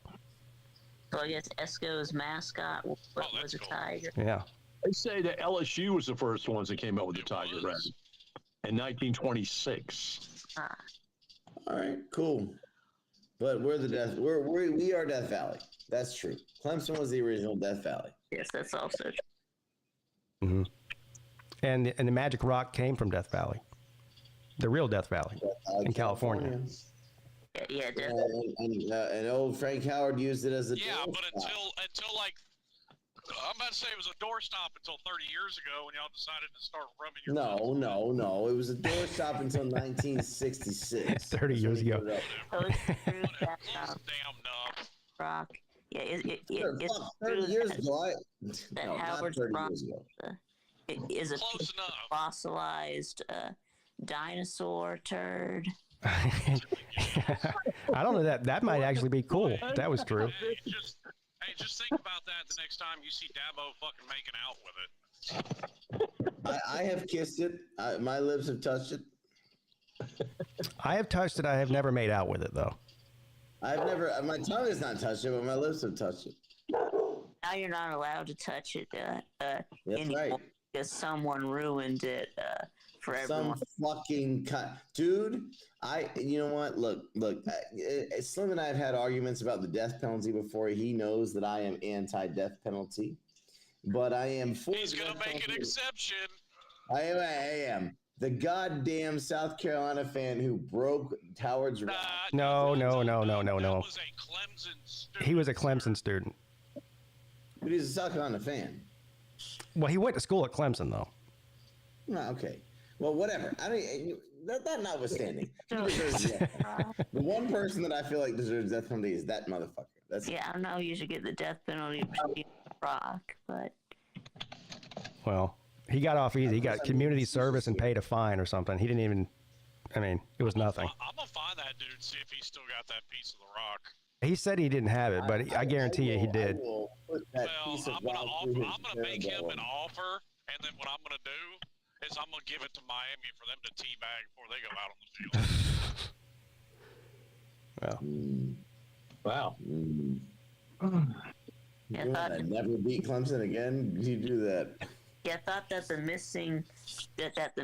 So I guess Esco's mascot was that's a cool. tiger. Yeah. They say that LSU was the first ones that came up with the Tiger Red in 1926. All right, cool. But we are Death Valley. That's true. Clemson was the original Death Valley. Yes, that's also true. Mm-hmm. And the Magic Rock came from Death Valley, the real Death Valley in California. Yeah, definitely. And old Frank Howard used it as a Yeah, door but stop. until like I'm about to say it was a doorstop until 30 years ago when y'all decided to start rubbing your No. It was a doorstop until 1966. 30 years ago. So it's true that damn nub. Rock. Yeah, Sure, it's fuck, true 30 years that, ago. that No, not Howard's 30 Rock years ago. is a Close enough. fossilized dinosaur turd. I don't know that might actually be cool. If that was true. Hey, just think about that the next time you see Dabo fucking making out with it. I have kissed it. My lips have touched it. I have touched it. I have never made out with it though. My tongue has not touched it, but my lips have touched it. Now you're not allowed to touch it That's anymore right. because someone ruined it for everyone. Some fucking dude. You know what? Look. Slim and I have had arguments about the death penalty before. He knows that I am anti-death penalty, but I am for. He's gonna make an exception. I am the goddamn South Carolina fan who broke Howard's Rock. No. That was a Clemson student. He was a Clemson student. But he's a South Carolina fan. Well, he went to school at Clemson though. No, okay. Well, whatever. I mean, that notwithstanding, he deserves death. The one person that I feel like deserves death penalty is that motherfucker. That's Yeah, I know you should get the death penalty for being Rock, but Well, he got off easy. He got community service and paid a fine or something. He didn't even. I mean, it was nothing. I'm gonna find that dude, see if he's still got that piece of the rock. He said he didn't have it, but I guarantee you he did. I will put that Well, piece of I'm gonna rock through his make him turbo. an offer, and then what I'm gonna do is I'm gonna give it to Miami for them to teabag before they go out on the field. Well, Wow. You Yeah, want to never beat Clemson again? You do that. Yeah, I thought that the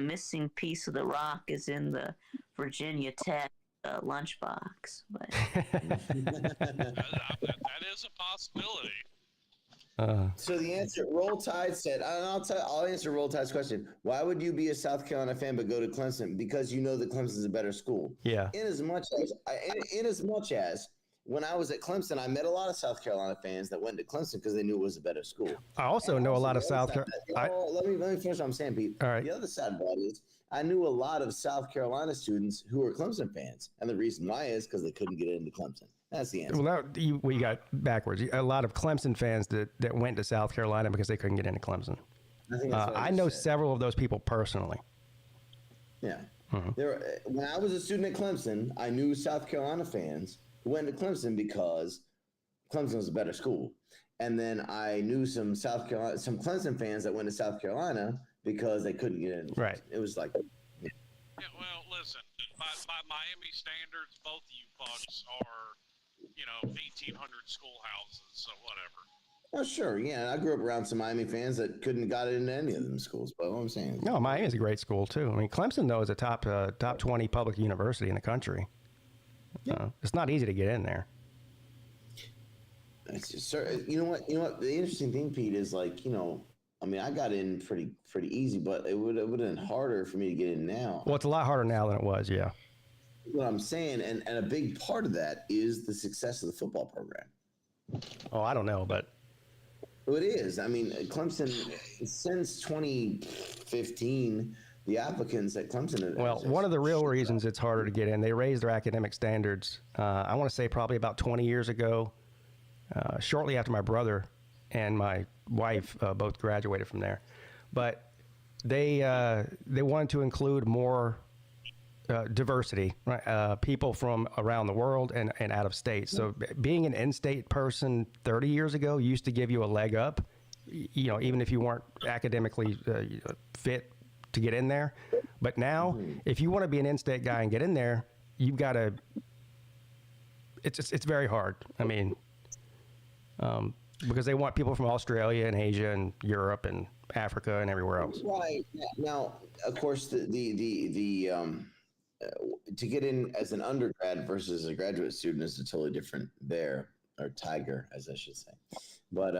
missing piece of the rock is in the Virginia Tech lunchbox. But that is a possibility. So the answer, Roll Tide said, and I'll answer Roll Tide's question. Why would you be a South Carolina fan but go to Clemson? Because you know that Clemson's a better school. Yeah. In as much as when I was at Clemson, I met a lot of South Carolina fans that went to Clemson because they knew it was a better school. I also know a lot of South Carolina. Let me finish what I'm saying, Pete. All right. The other side of that is I knew a lot of South Carolina students who were Clemson fans, and the reason why is because they couldn't get into Clemson. That's the answer. Well, we got backwards. A lot of Clemson fans that went to South Carolina because they couldn't get into Clemson. I know several of those people personally. Yeah. When I was a student at Clemson, I knew South Carolina fans who went to Clemson because Clemson was a better school. And then I knew some Clemson fans that went to South Carolina because they couldn't get in. Right. It was like. Yeah, well, listen, by Miami standards, both of you fucks are, 1,800 schoolhouses, so whatever. Oh, sure. Yeah. I grew up around some Miami fans that couldn't got into any of them schools, but what I'm saying. No, Miami's a great school, too. I mean, Clemson, though, is a top 20 public university in the country. Yeah. It's not easy to get in there. It's just, you know what? The interesting thing, Pete, is I got in pretty easy, but it would have been harder for me to get in now. Well, it's a lot harder now than it was, yeah. What I'm saying, and a big part of that is the success of the football program. Oh, I don't know, but it is. I mean, Clemson, since 2015, the applicants at Clemson. Well, one of the real reasons it's harder to get in, they raised their academic standards, I want to say probably about 20 years ago, shortly after my brother and my wife both graduated from there. But they wanted to include more diversity, right? People from around the world and out of state. So being an in-state person 30 years ago used to give you a leg up, even if you weren't academically fit to get in there. But now, if you want to be an in-state guy and get in there, you've got to. It's very hard. I mean, because they want people from Australia and Asia and Europe and Africa and everywhere else. Right. Now, of course, to get in as an undergrad versus a graduate student is a totally different bear, or tiger, as I should say. But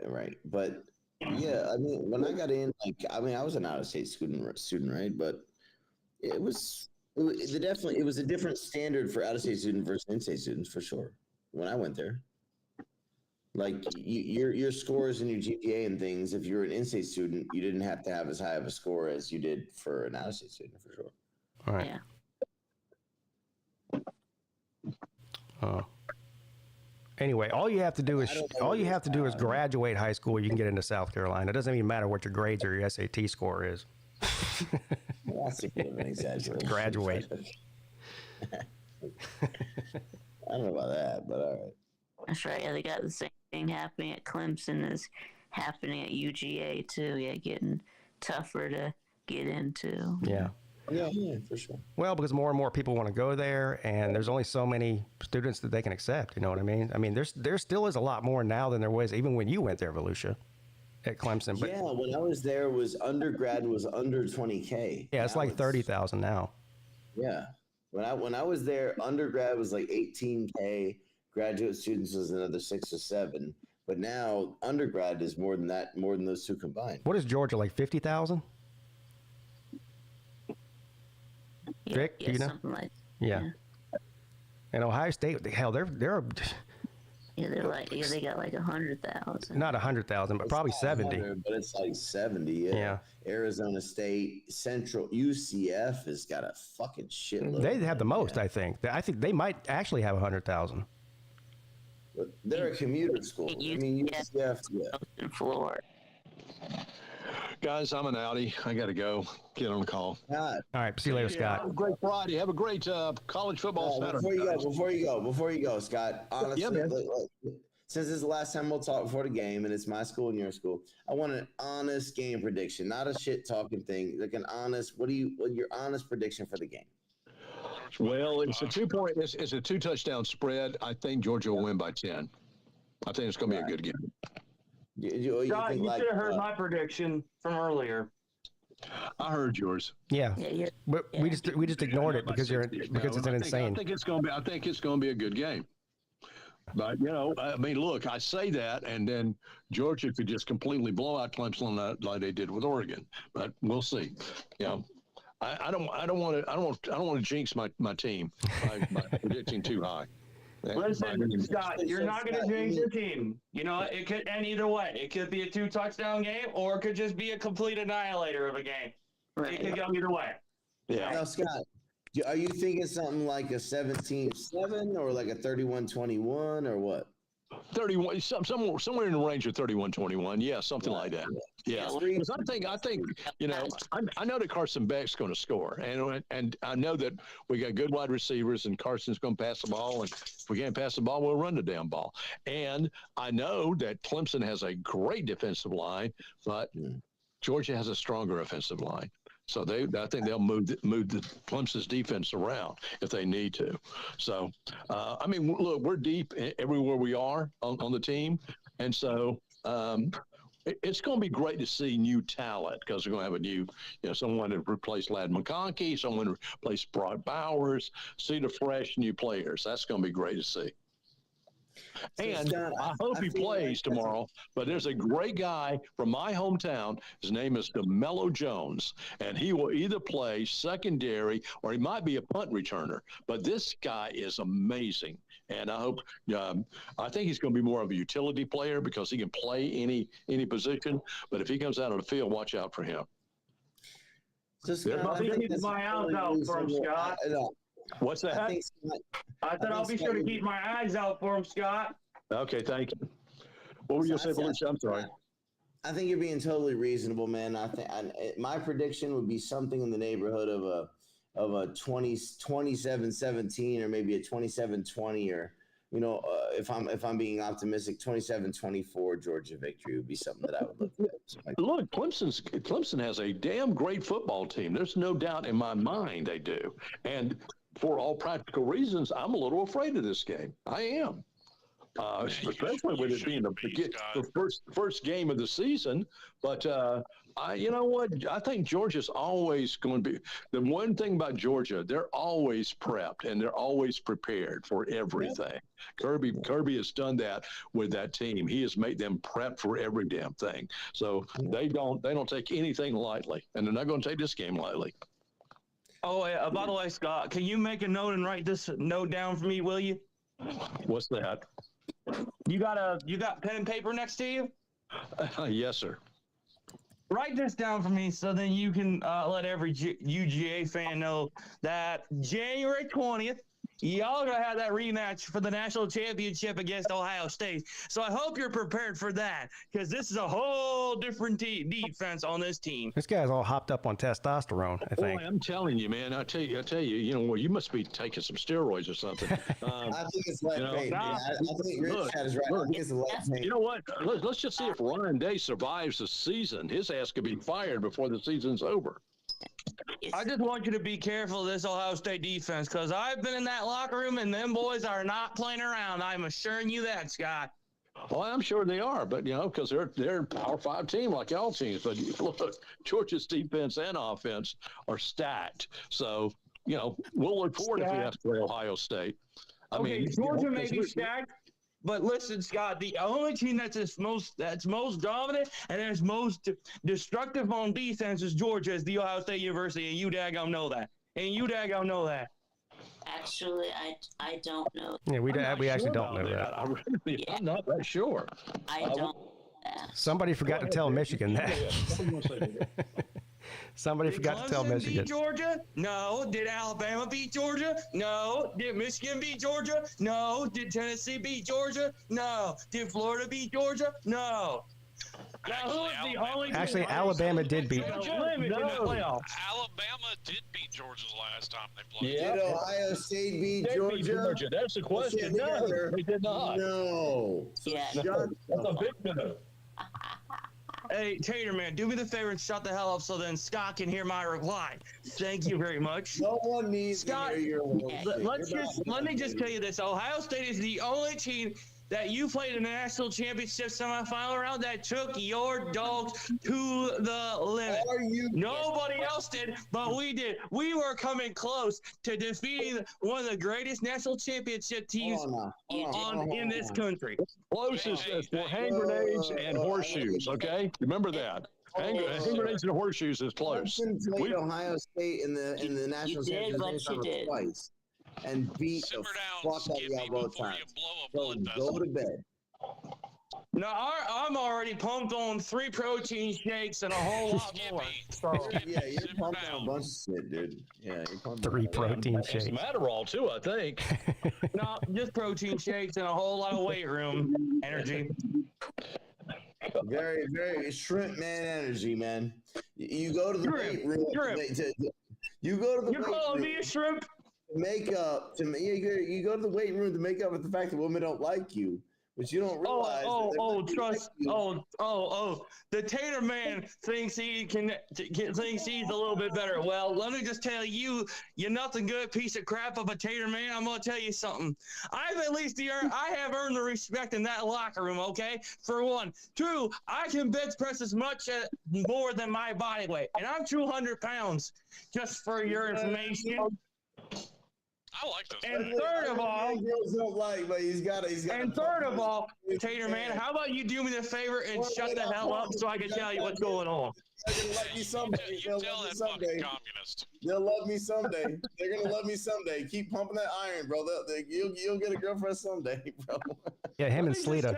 right. But yeah, I mean, when I got in, I was an out-of-state student, right? But it was a different standard for out-of-state students versus in-state students for sure. When I went there, your scores and your GPA and things, if you're an in-state student, you didn't have to have as high of a score as you did for an out-of-state student for sure. All right. Yeah. Anyway, all you have to do is graduate high school. You can get into South Carolina. It doesn't even matter what your grades or your SAT score is. That's a bit of an exaggeration. Graduate. I don't know about that, but all right. That's right. Yeah, they got the same thing happening at Clemson as happening at UGA too. Yeah, getting tougher to get into. Yeah. Yeah, for sure. Well, because more and more people want to go there, and there's only so many students that they can accept. You know what I mean? I mean, there still is a lot more now than there was even when you went there, Volusia, at Clemson. But, yeah, when I was there, undergrad was under 20K. Yeah, it's like 30,000 now. Yeah, when I was there, undergrad was like 18K. Graduate students was another 6 or 7. But now undergrad is more than that, more than those two combined. What is Georgia, like 50,000? Vic, yeah, you know? something like yeah. And Ohio State, hell, they're they got like 100,000. Not 100,000, but probably 70. But it's like 70. Yeah. Arizona State, Central, UCF has got a fucking shitload. They have the most, I think. I think they might actually have 100,000. They're a commuter school. I mean, UCF, in Florida. Guys, I'm an outie. I got to go. Get on the call. All right. See you later, Scott. Have a great Friday. Have a great college football Saturday. Before you go, Scott, honestly, since this is the last time we'll talk before the game, and it's my school and your school, I want an honest game prediction, not a shit talking thing. Like an honest, what's your honest prediction for the game? Well, it's a 2-point. It's a 2-touchdown spread. I think Georgia will win by 10. I think it's going to be a good game. You Scott, think you like, should have heard my prediction from earlier. I heard yours. Yeah, Yeah. but we just ignored it because it's an insane. I think it's going to be a good game. But I mean, look, I say that, and then Georgia could just completely blow out Clemson like they did with Oregon. But we'll see. I don't want to jinx my team by predicting too high. Listen, Scott, you're not going to jinx your team. It could end either way. It could be a 2-touchdown game, or it could just be a complete annihilator of a game. Right. It could go either way. Yeah. Now, Scott, are you thinking something like a 17-7 or like a 31-21 or what? 31, somewhere in the range of 31-21. Yeah, something like that. Yeah, because I think I know that Carson Beck's going to score, and I know that we got good wide receivers, and Carson's going to pass the ball, and if we can't pass the ball, we'll run the damn ball. And I know that Clemson has a great defensive line, but Georgia has a stronger offensive line. So I think they'll move the Clemson's defense around if they need to. So, I mean, look, we're deep everywhere we are on the team. And so it's going to be great to see new talent because we're going to have a new, someone to replace Ladd McConkey, someone to replace Brock Bowers, see the fresh new players. That's going to be great to see. And I hope he plays tomorrow. But there's a great guy from my hometown. His name is DeMello Jones, and he will either play secondary or he might be a punt returner. But this guy is amazing, and I hope. I think he's going to be more of a utility player because he can play any position. But if he comes out on the field, watch out for him. So, Scott, I'll be keeping my eyes out for him, Scott. What's that? I said I'll be sure to keep my eyes out for him, Scott. Okay, thank you. What were you going to say, Felicia? I'm sorry. I think you're being totally reasonable, man. I think my prediction would be something in the neighborhood of a 27-17 or maybe a 27-20 or if I'm being optimistic, 27-24 Georgia victory would be something that I would look at. Look, Clemson has a damn great football team. There's no doubt in my mind they do. And for all practical reasons, I'm a little afraid of this game. I am. Especially with it being the first game of the season. But you know what? I think Georgia's always going to be – the one thing about Georgia, they're always prepped and they're always prepared for everything. Yeah. Kirby has done that with that team. He has made them prep for every damn thing. So they don't take anything lightly, and they're not going to take this game lightly. Oh, yeah, by the way, Scott, can you make a note and write this note down for me, will you? What's that? You got pen and paper next to you? Yes, sir. Write this down for me so then you can let every UGA fan know that January 20th, y'all going to have that rematch for the national championship against Ohio State. So I hope you're prepared for that because this is a whole different defense on this team. This guy's all hopped up on testosterone, I think. Boy, I'm telling you, man. I tell you, well, you must be taking some steroids or something. I think it's lead paint. I think Rich is right. I think it's lead paint. You know what? Let's just see if Ryan Day survives the season. His ass could be fired before the season's over. I just want you to be careful of this Ohio State defense because I've been in that locker room and them boys are not playing around. I'm assuring you that, Scott. Well, I'm sure they are, but because they're a Power 5 team like y'all teams. But look, Georgia's defense and offense are stacked. So we'll look forward if we have to play Ohio State. I mean, Georgia may be stacked. But listen, Scott, the only team that's most dominant and that's most destructive on defense is Georgia, is the Ohio State University, and you daggone know that. Actually, I don't know. Yeah, we actually don't know that. I'm not that sure. I don't know that. Somebody forgot to tell Michigan that. Somebody forgot to tell Michigan. Beat Georgia? No. Did Alabama beat Georgia? No. Did Michigan beat Georgia? No. Did Tennessee beat Georgia? No. Did Florida beat Georgia? No. Actually, Alabama did beat Alabama did beat Georgia the last time they played. Yeah. Did Ohio State beat Georgia? That's the question. No, they did not. No. Yeah. That's a big no. Hey, Tater Man, do me the favor and shut the hell up so then Scott can hear my reply. Thank you very much. No one needs Scott, to hear your let me just tell you this. Ohio State is the only team that you played in the national championship semifinal round that took your dogs to the limit. Nobody else did, but we did. We were coming close to defeating one of the greatest national championship teams in this country. Closest for hand grenades and horseshoes, okay? Remember that. Hand grenades and horseshoes is close. Clemson played Ohio State in the national championship twice and beat the fuck out of y'all both times. So go to bed. No, I'm already pumped on 3 protein shakes and a whole lot more. So, yeah, you're pumped on a bunch of shit, dude. Yeah, you're pumped 3 protein shakes. Some Adderall, too, I think. No, just protein shakes and a whole lot of weight room energy. Very, very shrimp man energy, man. You go to the weight room. You go to the You're calling me a shrimp? Make up to me. You go to the weight room to make up with the fact that women don't like you. But you don't realize. The Tater Man thinks thinks he's a little bit better. Well, let me just tell you, you're nothing good piece of crap of a Tater Man. I'm gonna tell you something. I have earned the respect in that locker room. Okay, for 1, 2, I can bench press as much more than my body weight, and I'm 200 pounds. Just for your information. I like this. And third of all, Tater Man, how about you do me the favor and shut the hell up so I can tell you what's going on? They're gonna love me someday. You tell that fucking communist. They'll love me someday. They're gonna love me someday. Keep pumping that iron, bro. You'll get a girlfriend someday, bro. Yeah, him and Sleeta.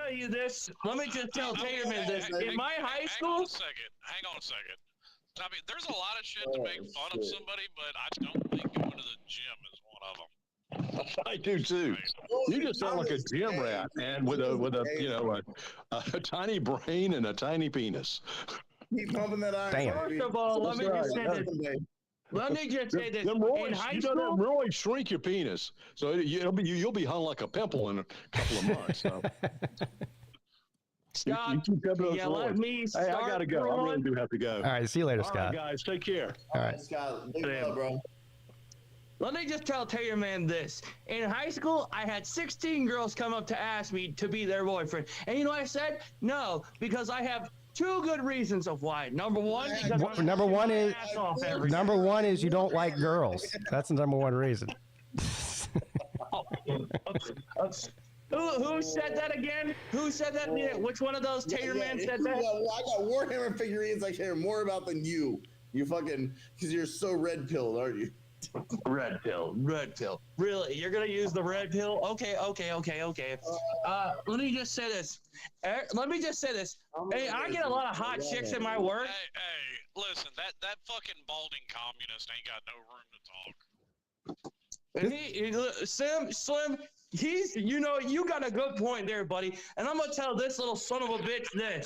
Let me just tell Tater Man this. In my high school. Hang on a second. I mean, there's a lot of shit to make fun of somebody, but I don't think going to the gym is one of them. I do too. You just sound like a gym rat, man, with a tiny brain and a tiny penis. Keep pumping that iron. Damn. First of all, let me just say this. Let me just say this. In high school, them roids shrink your penis, so you'll be hung like a pimple in a couple of months. So. Scott, let me start. Hey, I gotta go. I really do have to go. All right, see you later, Scott. All right, guys, take care. All right, Scott. Big love, bro. Let me just tell Tater Man this. In high school, I had 16 girls come up to ask me to be their boyfriend. And you know what I said? No, because I have 2 good reasons of why. Number one is you don't like girls. That's the number 1 reason. Who said that again? Who said that? Which one of those Tater Man said that? I got Warhammer figurines I care more about than you. You fucking, because you're so red-pilled, aren't you? Red pill. Really? You're going to use the red pill? Okay. Let me just say this. Hey, I get a lot of hot chicks in my work. Hey, listen, that fucking balding communist ain't got no room to talk. And Slim, you got a good point there, buddy. And I'm gonna tell this little son of a bitch this.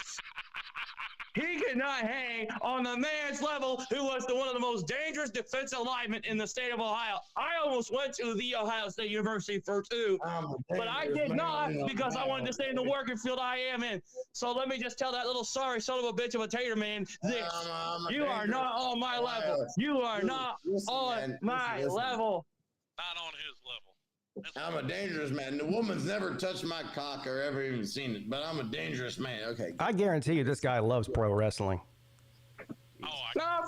He could not hang on the man's level who was one of the most dangerous defensive linemen in the state of Ohio. I almost went to the Ohio State University for 2, but I did not because I wanted to stay in the working field I am in. So let me just tell that little sorry son of a bitch of a Tater Man this. You are not on my level. You are not on my level. Not on his level. I'm a dangerous man. The woman's never touched my cock or ever even seen it, but I'm a dangerous man. Okay. I guarantee you this guy loves pro wrestling. Oh, 100%.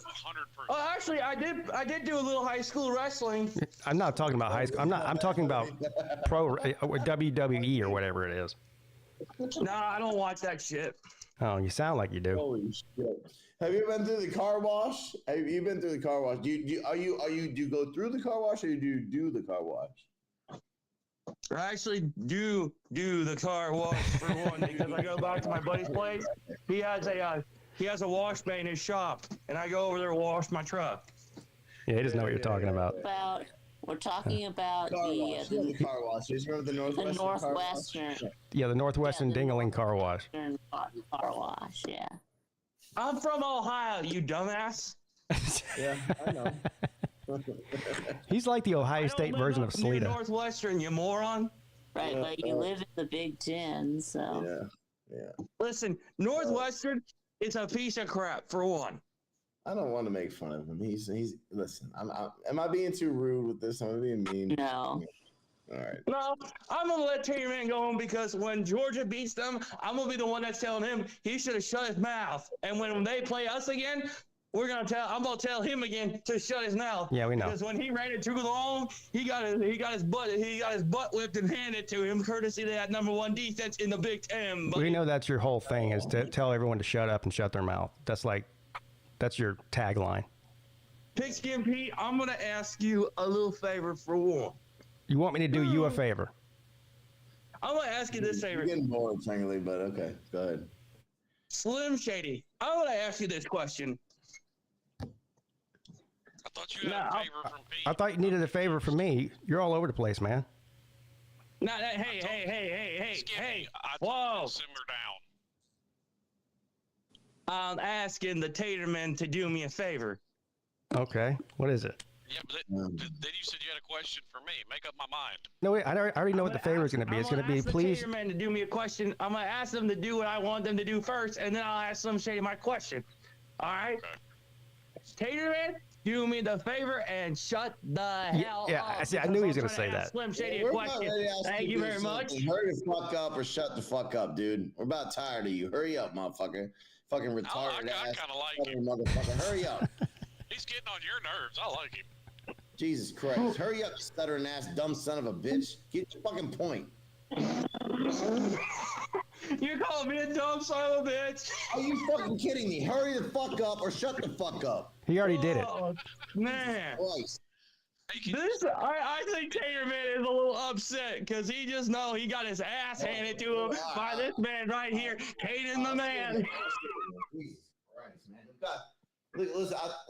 Oh, actually, I did do a little high school wrestling. I'm not talking about high school. I'm talking about pro WWE or whatever it is. Nah, I don't watch that shit. Oh, you sound like you do. Holy shit. Have you been through the car wash? Have you been through the car wash? Do you go through the car wash or do you do the car wash? I actually do the car wash for one because I go back to my buddy's place. He has a wash bay in his shop, and I go over there and wash my truck. Yeah, he doesn't know what you're talking about. We're talking about the car wash. You remember the Northwestern. Yeah, the Northwestern Dingaling car wash. Car wash, yeah. I'm from Ohio, you dumbass. Yeah, I know. He's like the Ohio State version of Sleeta. Northwestern, you moron. Right, but you live in the Big Ten, so. Yeah. Listen, Northwestern is a piece of crap, for one. I don't want to make fun of him. He's listen, am I being too rude with this? Am I being mean? No. All right. No, I'm gonna let Tater Man go on because when Georgia beats them, I'm gonna be the one that's telling him he should have shut his mouth. And when they play us again, I'm gonna tell him again to shut his mouth. Yeah, we know. Because when he ran it too long, he got his butt whipped and handed to him, courtesy of that #1 defense in the Big Ten. We know that's your whole thing is to tell everyone to shut up and shut their mouth. That's your tagline. Pigskin Pete, I'm gonna ask you a little favor for one. You want me to do you a favor? I'm gonna ask you this favor. You're getting bored, frankly, but okay, go ahead. Slim Shady, I'm gonna ask you this question. I thought you had a favor from Pete. I thought you needed a favor from me. You're all over the place, man. Now, hey, Skippy, I told whoa. you to simmer down. I'm asking the Taterman to do me a favor. Okay, what is it? Yeah, but then you said you had a question for me. Make up my mind. No, wait, I already know what the favor is going to be. It's going to be, please. I'm gonna ask the Taterman to do me a question. I'm gonna ask them to do what I want them to do first, and then I'll ask Slim Shady my question. All right? Okay. Taterman, do me the favor and shut the hell up. Yeah, see, I knew he was going to say ask that. Slim Shady a question. Thank you very much. Hurry the fuck up or shut the fuck up, dude. We're about tired of you. Hurry up, motherfucker. Fucking retarded I ass. kind of like him. Motherfucker, hurry up. He's getting on your nerves. I like him. Jesus Christ. Hurry up, stuttering ass, dumb son of a bitch. Get your fucking point. You call me a dumb son of a bitch? Are you fucking kidding me? Hurry the fuck up or shut the fuck up. He already did it. Oh, man. Christ. I think Taterman is a little upset because he just know he got his ass handed to him by this man right here, hating the man. Jesus Christ, man.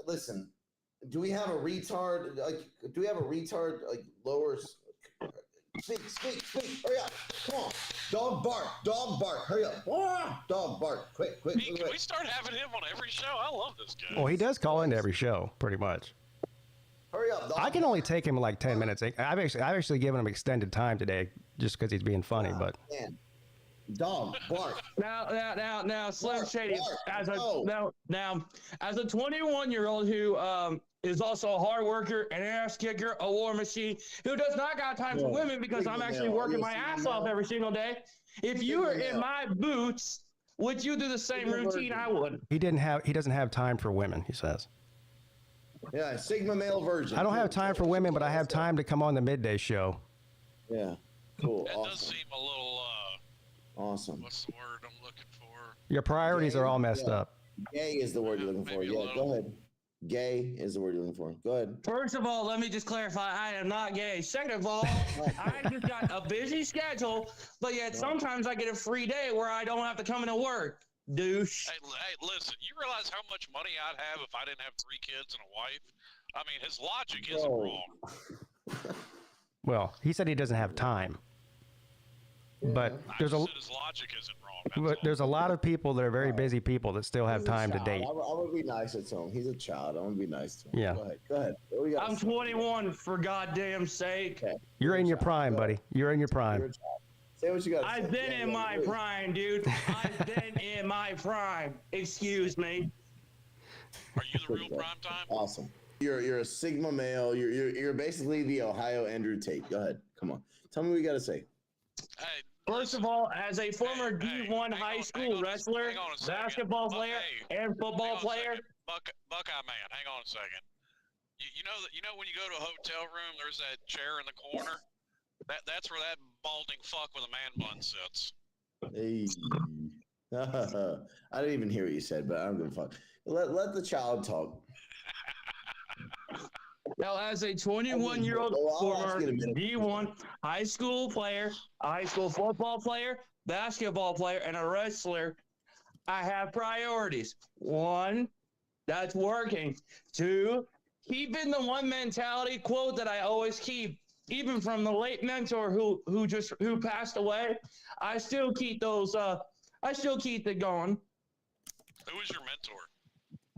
Listen. Do we have a retard? Like lower? Speak. Hurry up. Come on. Dog bark. Hurry up. Dog bark. Quick. Can we start having him on every show? I love this guy. Well, he does call into every show, pretty much. Hurry up, dog. I can only take him like 10 minutes. I've actually given him extended time today just because he's being funny, but. Man. Dog bark. Now, Slim Shady, as a 21-year-old who is also a hard worker, an ass kicker, a war machine, who does not got time for women because I'm actually working my ass off every single day. If you were in my boots, would you do the same routine I would? He doesn't have time for women, he says. Yeah, Sigma male version. I don't have time for women, but I have time to come on the Midday show. Yeah, cool. That Awesome. does seem a little, Awesome. what's the word I'm looking for? Your priorities are all messed up. Gay is the word you're looking for. Maybe a Yeah, little. go ahead. Gay is the word you're looking for. Go ahead. First of all, let me just clarify, I am not gay. Second of all, I just got a busy schedule, but yet sometimes I get a free day where I don't have to come into work. Douche. Hey, listen, you realize how much money I'd have if I didn't have 3 kids and a wife? I mean, his logic isn't wrong. Well, he said he doesn't have time. But I said his logic isn't wrong. there's a lot of people that are very busy people that still have time to date. I would be nice to him. He's a child. I want to be nice to him. Yeah. Go ahead. What do we got? I'm 21, for goddamn sake. Okay. You're in your prime, buddy. You're in your prime. Say what you got. I've been in my prime, dude. I've been in my prime. Excuse me. Are you the real prime time? Awesome. You're a Sigma male. You're basically the Ohio Andrew Tate. Go ahead. Come on. Tell me what you got to say. Hey, First of all, as a former D1 high school wrestler, basketball player, and football player. Buckeye man, hang on a second. You know when you go to a hotel room, there's that chair in the corner. That's where that balding fuck with a man bun sits. Hey. I didn't even hear what you said, but I don't give a fuck. Let the child talk. Now, as a 21-year-old former D1 high school player, a high school football player, basketball player, and a wrestler, I have priorities. 1, that's working. 2, keeping the one mentality quote that I always keep, even from the late mentor who passed away. I still keep those. I still keep it going. Who was your mentor?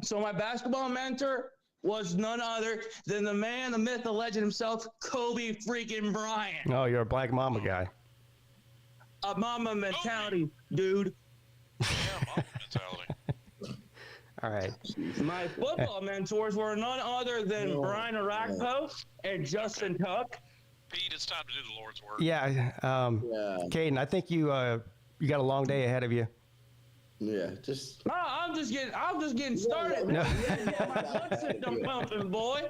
So my basketball mentor was none other than the man, the myth, the legend himself, Kobe freaking Bryant. Oh, you're a Black Mamba guy. A mama mentality, dude. Yeah, mama mentality. All right. My football mentors were none other than Brian Arakpo and Justin Tuck. Pete, it's time to do the Lord's work. Yeah. Caden, I think you got a long day ahead of you. Yeah, just. No, I'm just getting started. No. My blood system pumping, boy.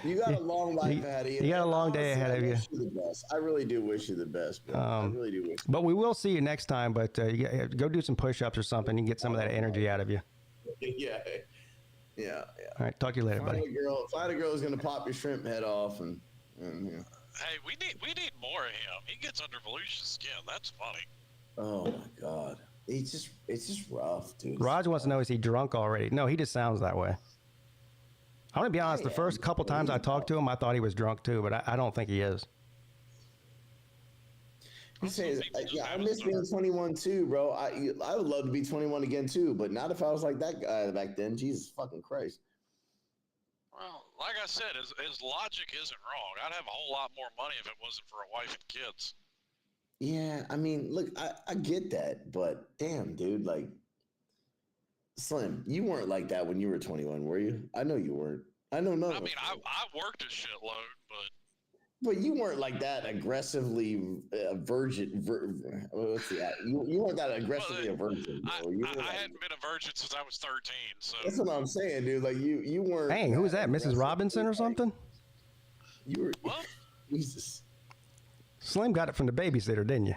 You got a long life ahead of you. You got a long day ahead of you. I really do wish you the best, bro. I really do wish. But we will see you next time. But go do some push-ups or something. You can get some of that energy out of you. Yeah. All right, talk to you later, buddy. Find a girl who's gonna pop your shrimp head off, and yeah. Hey, we need more of him. He gets under Volusia's skin. That's funny. Oh my God, it's just rough, dude. Raj wants to know, is he drunk already? No, he just sounds that way. I'm gonna be honest. The first couple times I talked to him, I thought he was drunk too, but I don't think he is. He says, I miss being 21 too, bro. I would love to be 21 again too, but not if I was like that guy back then. Jesus fucking Christ. Well, like I said, his logic isn't wrong. I'd have a whole lot more money if it wasn't for a wife and kids. Yeah, I mean, look, I get that, but damn, dude, like, Slim, you weren't like that when you were 21, were you? I know you weren't. I know none. I mean, I worked a shitload, but you weren't like that aggressively virgin. What's that? You weren't that aggressively a virgin. I hadn't been a virgin since I was 13. So that's what I'm saying, dude. Like you weren't. Dang, who was that? Mrs. Robinson or something? You were. What? Jesus. Slim got it from the babysitter, didn't you?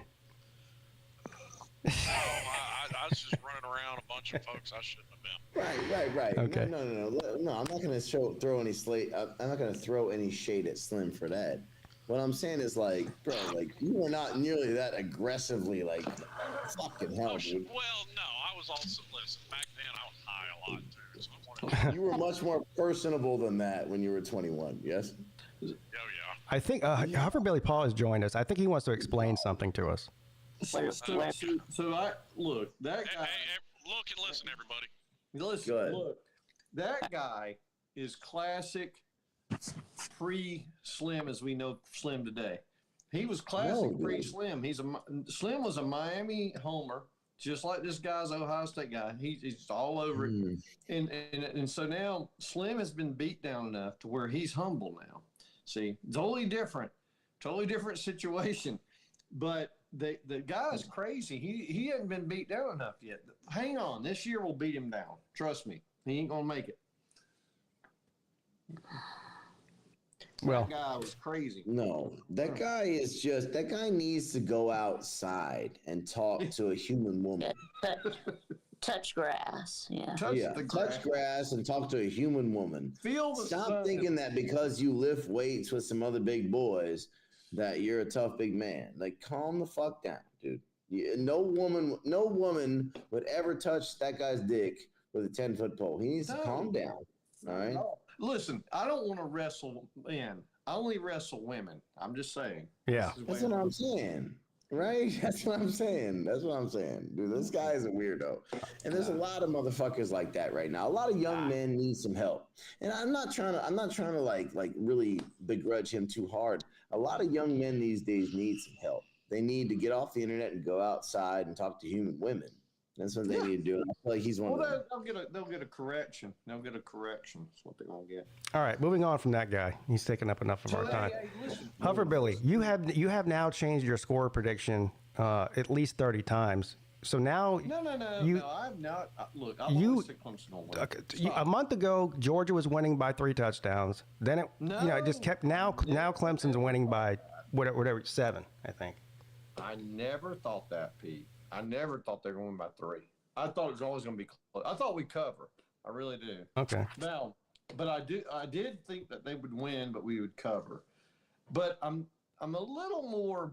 I was just running around a bunch of folks I shouldn't have been. Right. Okay. No. I'm not gonna throw any I'm not gonna throw any shade at Slim for that. What I'm saying is, like, bro, like, you were not nearly that aggressively, like, fucking hell, dude. Well, no, I was also, listen, back then I was high a lot too. So you were much more personable than that when you were 21, yes? Oh, yeah. I think Billy Paul has joined us. I think he wants to explain something to us. So I look that guy. Hey, look and listen, everybody. Listen, look, that guy is classic pre-Slim as we know Slim today. He was classic pre-Slim. Slim was a Miami homer, just like this guy's Ohio State guy. He's all over it, and so now Slim has been beat down enough to where he's humble now. See, totally different situation, but. The guy's crazy. He hasn't been beat down enough yet. Hang on. This year we'll beat him down. Trust me. He ain't going to make it. Well, that guy was crazy. No, that guy needs to go outside and talk to a human woman. Touch grass. Yeah. Touch grass and talk to a human woman. Stop thinking that because you lift weights with some other big boys that you're a tough big man. Like, calm the fuck down, dude. No woman would ever touch that guy's dick with a 10-foot pole. He needs to calm down. All right. No. Listen, I don't want to wrestle men. I only wrestle women. I'm just saying. Yeah. That's what I'm saying. Right? That's what I'm saying. Dude, this guy is a weirdo. And there's a lot of motherfuckers like that right now. A lot of young men need some help. And I'm not trying to like really begrudge him too hard. A lot of young men these days need some help. They need to get off the internet and go outside and talk to human women. That's what they need to do. And I feel like he's one of them. They'll get a correction. They'll get a correction. That's what they're going to get. All right, moving on from that guy. He's taking up enough of our time. Hover Billy, you have now changed your score prediction at least 30 times. So now No, I'm not. Look, I've always said Clemson will win. A month ago, Georgia was winning by 3 touchdowns. Then it just kept. Now Clemson's winning by whatever 7, I think. I never thought that, Pete. I never thought they were going to win by 3. I thought it was always going to be close. I thought we'd cover. I really do. Okay. Now, but I did think that they would win, but we would cover. But I'm a little more,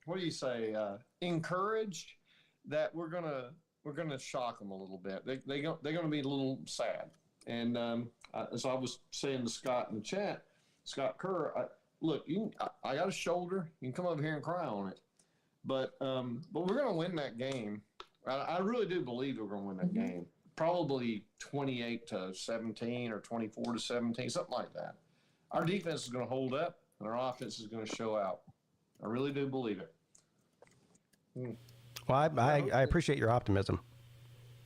what do you say, encouraged that we're gonna shock them a little bit. They're gonna be a little sad. And so I was saying to Scott in the chat, Scott Kerr, look, I got a shoulder. You can come over here and cry on it. But we're going to win that game. I really do believe we're going to win that game. Probably 28-17 or 24-17, something like that. Our defense is going to hold up, and our offense is going to show out. I really do believe it. Well, I appreciate your optimism.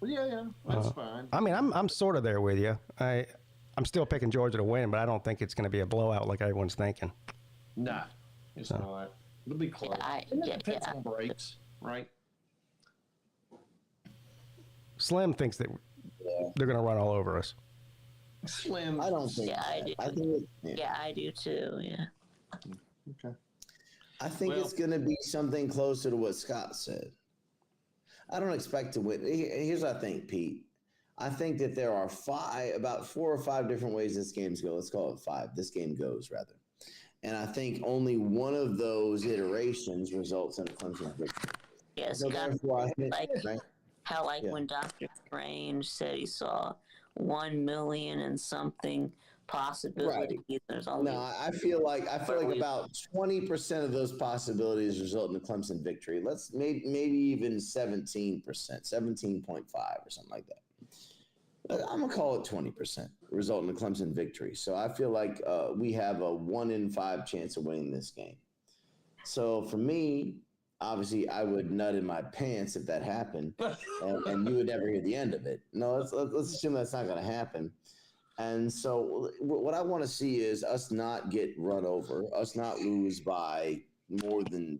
Well, yeah, that's fine. I mean, I'm sort of there with you. I'm still picking Georgia to win, but I don't think it's going to be a blowout like everyone's thinking. Nah. It's not. It'll be close. It depends on breaks, right? Slim thinks that they're going to run all over us. Slim. I don't think. Yeah, I do. I do too. Yeah. Okay. I think it's going to be something closer to what Scott said. I don't expect to win. Here's what I think, Pete. I think that there are about 4 or 5 different ways this game's go. Let's call it 5. This game goes, rather. And I think only one of those iterations results in a Clemson victory. Yes, So therefore, when Dr. Strange said he saw 1 million and something possibilities. Right. There's only I feel like about 20% of those possibilities result in a Clemson victory. Let's maybe even 17%, 17.5 or something like that. I'm gonna call it 20% result in a Clemson victory. So I feel like we have a 1 in 5 chance of winning this game. So for me, obviously, I would nut in my pants if that happened, and you would never hear the end of it. No, let's assume that's not going to happen. And so what I want to see is us not get run over, us not lose by more than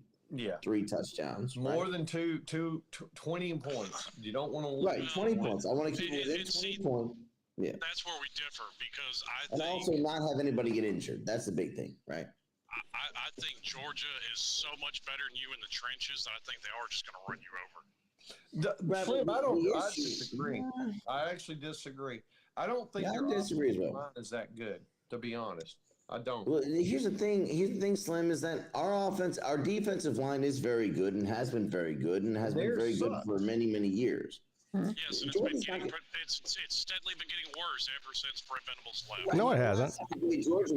3 touchdowns. More than 20 points. You don't want to lose. Right, 20 points. I want to keep it within 20 points. Yeah. That's where we differ because and also not have anybody get injured. That's the big thing, right? I think Georgia is so much better than you in the trenches that I think they are just going to run you over. Slim, I disagree. I actually disagree. I don't think their offensive line is that good, to be honest. I don't. Well, here's the thing, Slim, is that our defensive line is very good and has been very good and has been very good for many, many years. Yes, and it's steadily been getting worse ever since Brent Venables left. Right. No, it hasn't.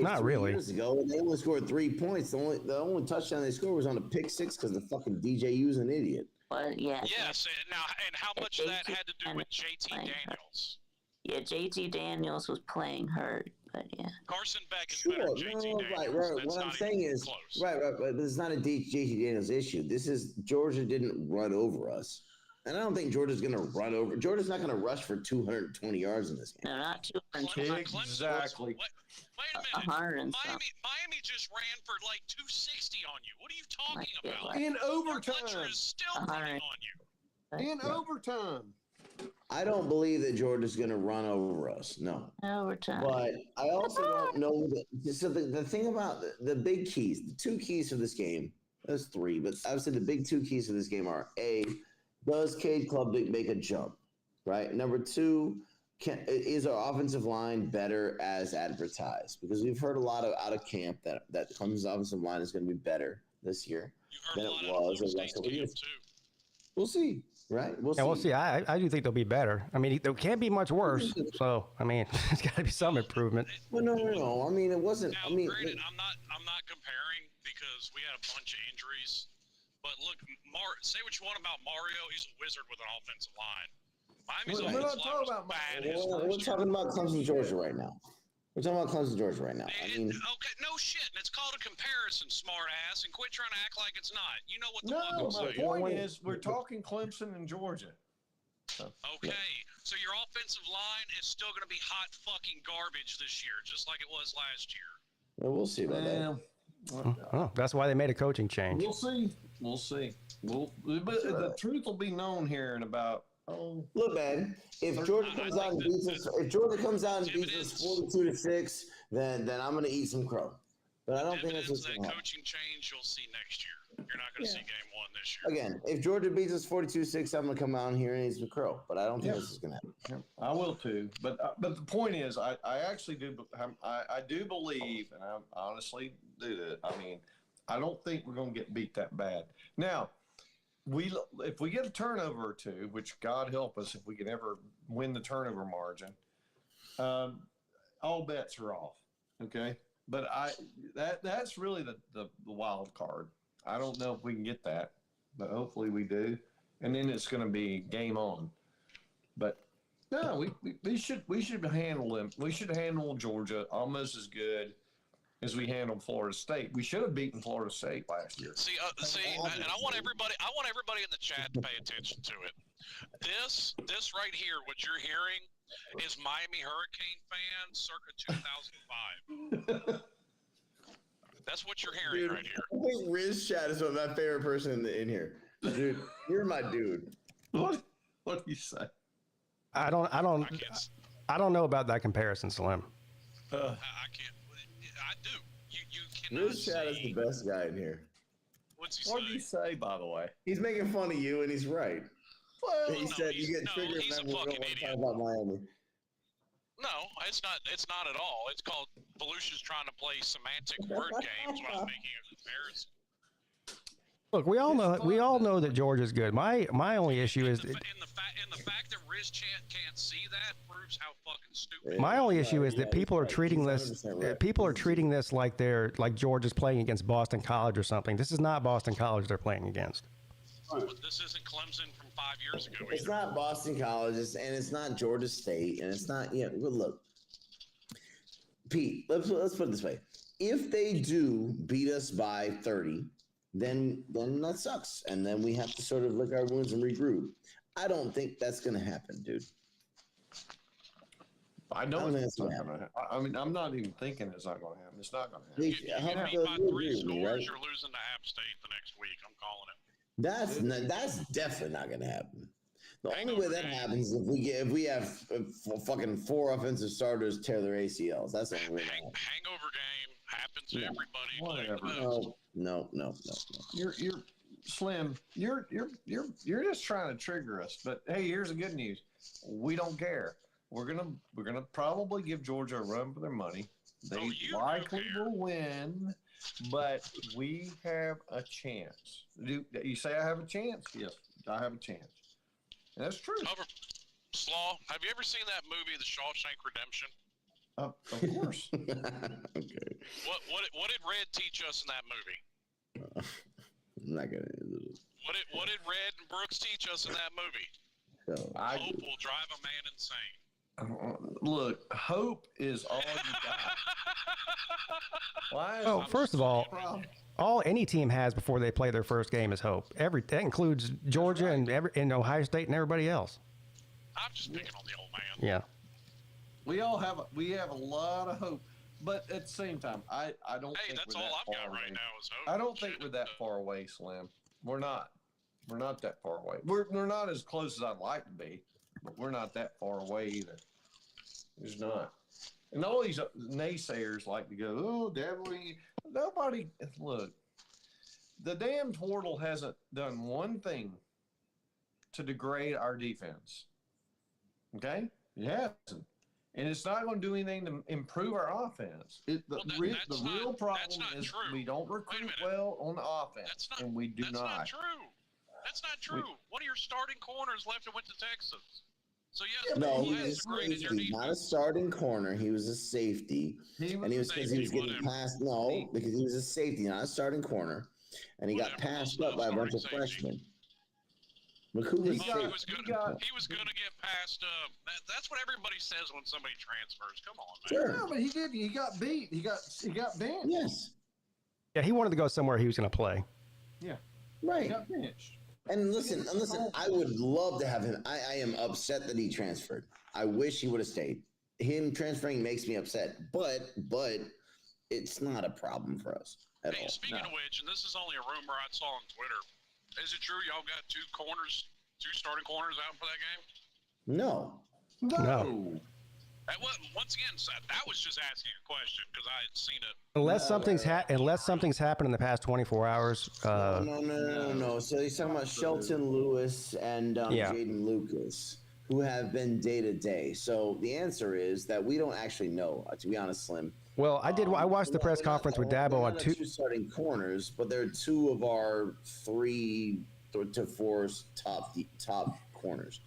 Not really. Years ago, and they only scored 3 points. The only touchdown they scored was on a pick 6 because the fucking DJU's an idiot. But Yes, and how much of that had to do with JT Daniels? Yeah, JT Daniels was playing hurt, but yeah. Carson Beck is better than JT Daniels. Right. What I'm saying is, right, but it's not a JT Daniels issue. This is Georgia didn't run over us. And I don't think Georgia's going to run over. Georgia's not going to rush for 220 yards in this game. No, not 220. Exactly. Wait a minute. Miami just ran for like 260 on you. What are you talking about? In overtime. Fletcher is still running on you. In overtime. I don't believe that Georgia's going to run over us. No. Overtime. But I also don't know that. So the thing about the big keys, the 2 keys for this game, there's 3, but obviously the big 2 keys for this game are A, does Cade Klubnik make a jump, right? Number 2, is our offensive line better as advertised? Because we've heard a lot out of camp that Clemson's offensive line is going to be better this year than it was over the last couple of years. We'll see, right? We'll see. I do think they'll be better. I mean, there can't be much worse. So, I mean, there's got to be some improvement. Well, no. I mean, it wasn't. Now, granted, I'm not comparing because we had a bunch of injuries. But look, say what you want about Mario. He's a wizard with an offensive line. Miami's offensive line was bad. We're talking about Clemson, Georgia right now. I mean, okay, no shit. And it's called a comparison, smart ass, and quit trying to act like it's not. You know what the fuck I'm saying. No, my point is we're talking Clemson and Georgia. Okay, so your offensive line is still going to be hot fucking garbage this year, just like it was last year. Well, we'll see about that. Oh, that's why they made a coaching change. We'll see. But the truth will be known here in about. Look, man. If Georgia comes out and beats us, 42-6, then I'm going to eat some crow. But I don't think that's what's going to happen. Coaching change you'll see next year. You're not going to see game 1 this year. Again, if Georgia beats us 42-6, I'm going to come out here and eat some crow. But I don't think this is going to happen. I will too. But the point is, I actually do. I do believe, and I honestly do that. I mean, I don't think we're going to get beat that bad. Now, if we get a turnover or 2, which God help us if we can ever win the turnover margin, all bets are off. Okay, but that's really the wild card. I don't know if we can get that, but hopefully we do, and then it's going to be game on. But no, we should handle them. We should handle Georgia almost as good as we handled Florida State. We should have beaten Florida State last year. See, and I want everybody in the chat to pay attention to it. This right here, what you're hearing, is Miami Hurricane fans circa 2005. That's what you're hearing right here. I think Riz Chat is my favorite person in here. Dude, you're my dude. What do you say? I don't know about that comparison, Slim. I can't. I do. You cannot Riz Chat is the best guy in here. What's he What say? did you say, by the way? He's making fun of you, and he's right. Well, He said you get triggered he's a when we don't fucking want to talk idiot. about Miami. No, it's not. It's not at all. It's called Volusia's trying to play semantic word games while making a comparison. Look, we all know that Georgia's good. My only issue is And the fact that Riz Chant can't see that proves how fucking stupid. my only issue is that people are treating this like Georgia's playing against Boston College or something. This is not Boston College they're playing against. This isn't Clemson from 5 years ago. It's either. not Boston College, and it's not Georgia State, and it's not. Yeah, well, look, Pete. Let's put it this way: if they do beat us by 30, then that sucks, and then we have to sort of lick our wounds and regroup. I don't think that's going to happen, dude. I know I don't it's think not it's going to happen. I mean, I'm not even thinking it's not going to happen. It's not going to happen. If you get beat by 3 scores, you're losing to App State the next week. I'm calling it. That's definitely not going to happen. The only way that happens is if we have fucking 4 offensive starters tear their ACLs. That's the only way. Hangover game happens to everybody. Whatever. No. You're Slim. You're just trying to trigger us. But hey, here's the good news. We don't care. We're gonna probably give Georgia a run for their money. They likely will win, but we have a chance. You say I have a chance? Yes, I have a chance. And that's true. Slaw, have you ever seen that movie, The Shawshank Redemption? Of course. Okay. What did Red teach us in that movie? I'm not gonna. What did Red and Brooks teach us in that movie? Hope will drive a man insane. Look, hope is all you got. Oh, first of all any team has before they play their first game is hope. That includes Georgia and Ohio State and everybody else. I'm just picking on the old man. Yeah. We have a lot of hope, but at the same time, I don't. Hey, think that's we're all that I've far got right away. now is hope. I don't think we're that far away, Slim. We're not. We're not that far away. We're not as close as I'd like to be, but we're not that far away either. It's not. And all these naysayers like to go, oh, definitely. Nobody, look, the damn portal hasn't done one thing to degrade our defense. Okay? It hasn't. And it's not going to do anything to improve our offense. The real problem is we don't recruit well on the offense, and we do not. That's not true. That's not true. One of your starting corners left and went to Texas. So yes, No, he he has degraded your was not a defense. starting corner. He was a safety, and he was because he was getting passed. No, because he was a safety, not a starting corner, and he got passed up by a bunch of freshmen. Look who was He was going to get passed up. That's what everybody says when somebody transfers. Come on, man. Sure. Yeah, but he did. He got beat. He got benched. Yes. Yeah, he wanted to go somewhere he was going to play. Yeah. Right. He got benched. And listen, I would love to have him. I am upset that he transferred. I wish he would have stayed. Him transferring makes me upset, but it's not a problem for us at all. Speaking of which, and this is only a rumor I saw on Twitter, is it true y'all got two starting corners out for that game? No. Once again, that was just asking a question because I had seen it. Unless something's happened in the past 24 hours. No. So he's talking about Shelton Lewis and Jaden Lucas, who have been day to day. So the answer is that we don't actually know, to be honest, Slim. Well, I watched the press conference with Dabo on two starting corners, but they're 2 of our 3 to 4 top corners.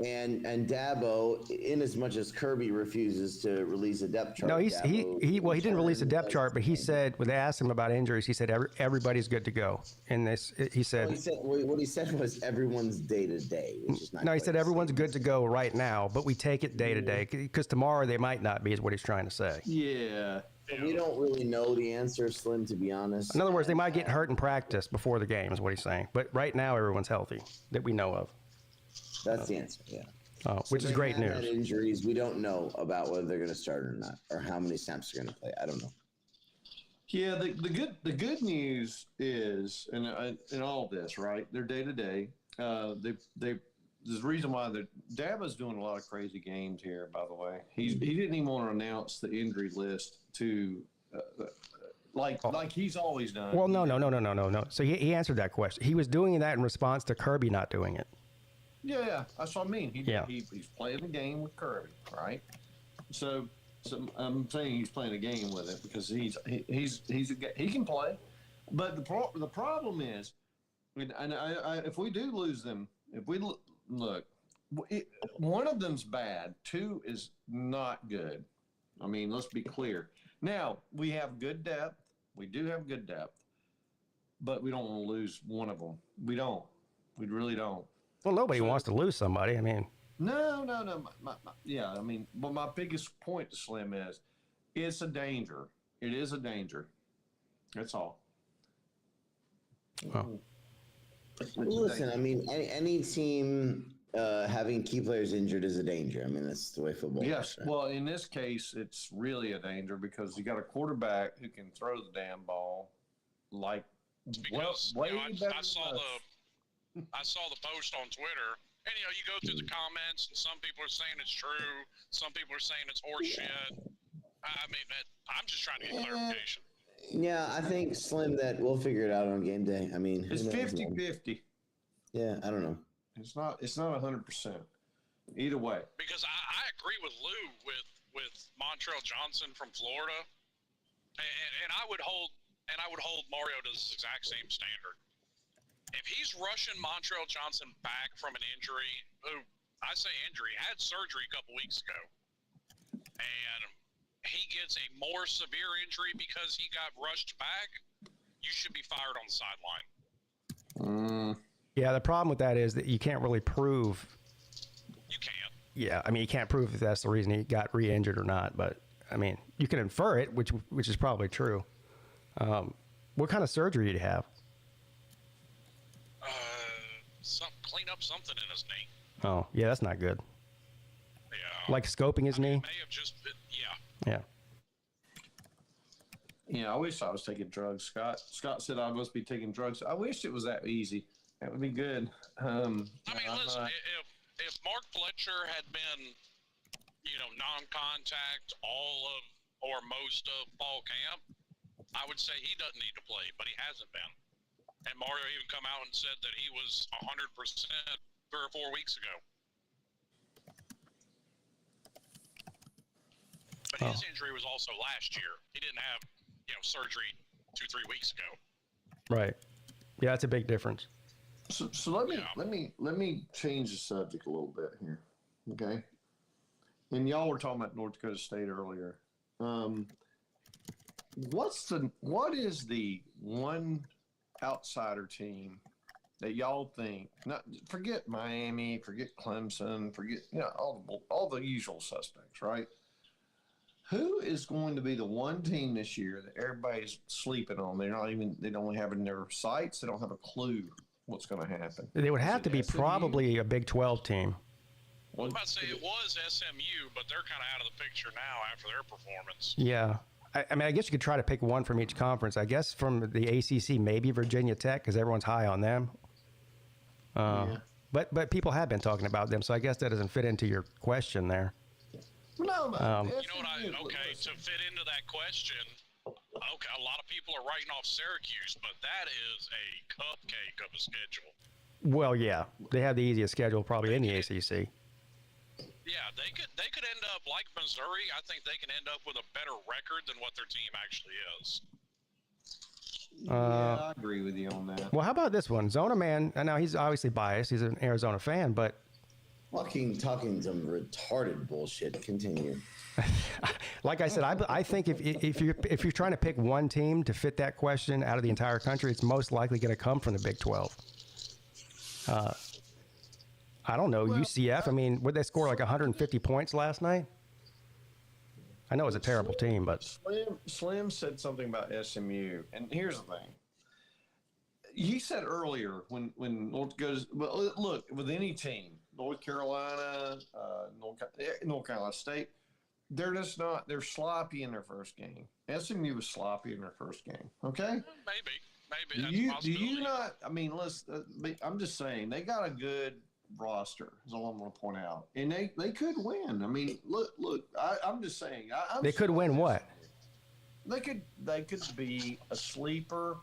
And Dabo, in as much as Kirby refuses to release a depth chart. No, he didn't release a depth chart, but he said when they asked him about injuries, he said everybody's good to go. And he said what he said was everyone's day to day, which is not. No, he said everyone's good to go right now, but we take it day to day because tomorrow they might not be, is what he's trying to say. Yeah. We don't really know the answer, Slim, to be honest. In other words, they might get hurt in practice before the game, is what he's saying. But right now, everyone's healthy that we know of. That's the answer, yeah. Which is great news. Injuries, we don't know about whether they're going to start or not, or how many snaps they're going to play. I don't know. Yeah, the good news is, in all this, right? They're day to day. There's a reason why Daba's doing a lot of crazy games here. By the way, he didn't even want to announce the injury list to, like he's always done. Well, no. So he answered that question. He was doing that in response to Kirby not doing it. Yeah, that's what I mean. He's playing the game with Kirby, right? So I'm saying he's playing a game with it because he can play, but the problem is, if we do lose them, if we look, one of them's bad, two is not good. I mean, let's be clear. Now we have good depth. We do have good depth, but we don't want to lose one of them. We don't. We really don't. Well, nobody wants to lose somebody. I mean. No. Yeah, I mean, but my biggest point to Slim is, it's a danger. It is a danger. That's all. Oh. Listen, I mean, any team having key players injured is a danger. I mean, that's the way football Yes. works. Right? Well, in this case, it's really a danger because you got a quarterback who can throw the damn ball like Because way better I saw than us. I saw the post on Twitter, and you go through the comments, and some people are saying it's true, some people are saying it's horseshit. I mean, I'm just trying to get clarification. Yeah, I think Slim that we'll figure it out on game day. I mean, It's 50-50. Yeah, I don't know. It's not 100%. Either way. Because I agree with Lou with Montrell Johnson from Florida, and I would hold Mario to this exact same standard. If he's rushing Montrell Johnson back from an injury, I say injury, had surgery a couple weeks ago, and he gets a more severe injury because he got rushed back, you should be fired on the sideline. Yeah, the problem with that is that you can't really prove. You can't. Yeah, I mean, you can't prove if that's the reason he got re-injured or not. But I mean, you can infer it, which is probably true. What kind of surgery did he have? Clean up something in his knee. Oh, yeah, that's not good. Yeah. Like scoping his knee? It may have just been, Yeah. Yeah, I wish I was taking drugs. Scott said I must be taking drugs. I wish it was that easy. That would be good. listen, if Mark Fletcher had been, non-contact all of or most of fall camp, I would say he doesn't need to play, but he hasn't been. And Mario even come out and said that he was 100% 3 or 4 weeks ago. But his injury was also last year. He didn't have, surgery 2-3 weeks ago. Right. Yeah, that's a big difference. So let me change the subject a little bit here, okay? And y'all were talking about North Dakota State earlier. What is the one outsider team that y'all think? Not forget Miami, forget Clemson, forget all the usual suspects, right? Who is going to be the one team this year that everybody's sleeping on? They don't have in their sights. They don't have a clue what's going to happen. They would have to be SMU? probably a Big 12 team. I was about to say it was SMU, but they're kind of out of the picture now after their performance. Yeah. I mean, I guess you could try to pick one from each conference. I guess from the ACC, maybe Virginia Tech, because everyone's high on them. But people have been talking about them, so I guess that doesn't fit into your question there. No, to fit into that question, a lot of people are writing off Syracuse, but that is a cupcake of a schedule. Well, yeah, they have the easiest schedule probably in the ACC. Yeah, they could end up like Missouri. I think they can end up with a better record than what their team actually is. I agree with you on that. Well, how about this one? Zona Man, now he's obviously biased. He's an Arizona fan, but... Talking some retarded bullshit. Continue. Like I said, I think if you're trying to pick one team to fit that question out of the entire country, it's most likely going to come from the Big 12. I don't know, UCF. I mean, would they score like 150 points last night? I know it's a terrible team, but Slim said something about SMU, and here's the thing. He said earlier when North goes, well, look, with any team, North Carolina, North Carolina State, they're just not. They're sloppy in their first game. SMU was sloppy in their first game. Okay. Maybe. Do you not? I mean, listen. I'm just saying they got a good roster. Is all I'm going to point out, and they could win. I mean, look. I'm just saying. They could win what? They could be a sleeper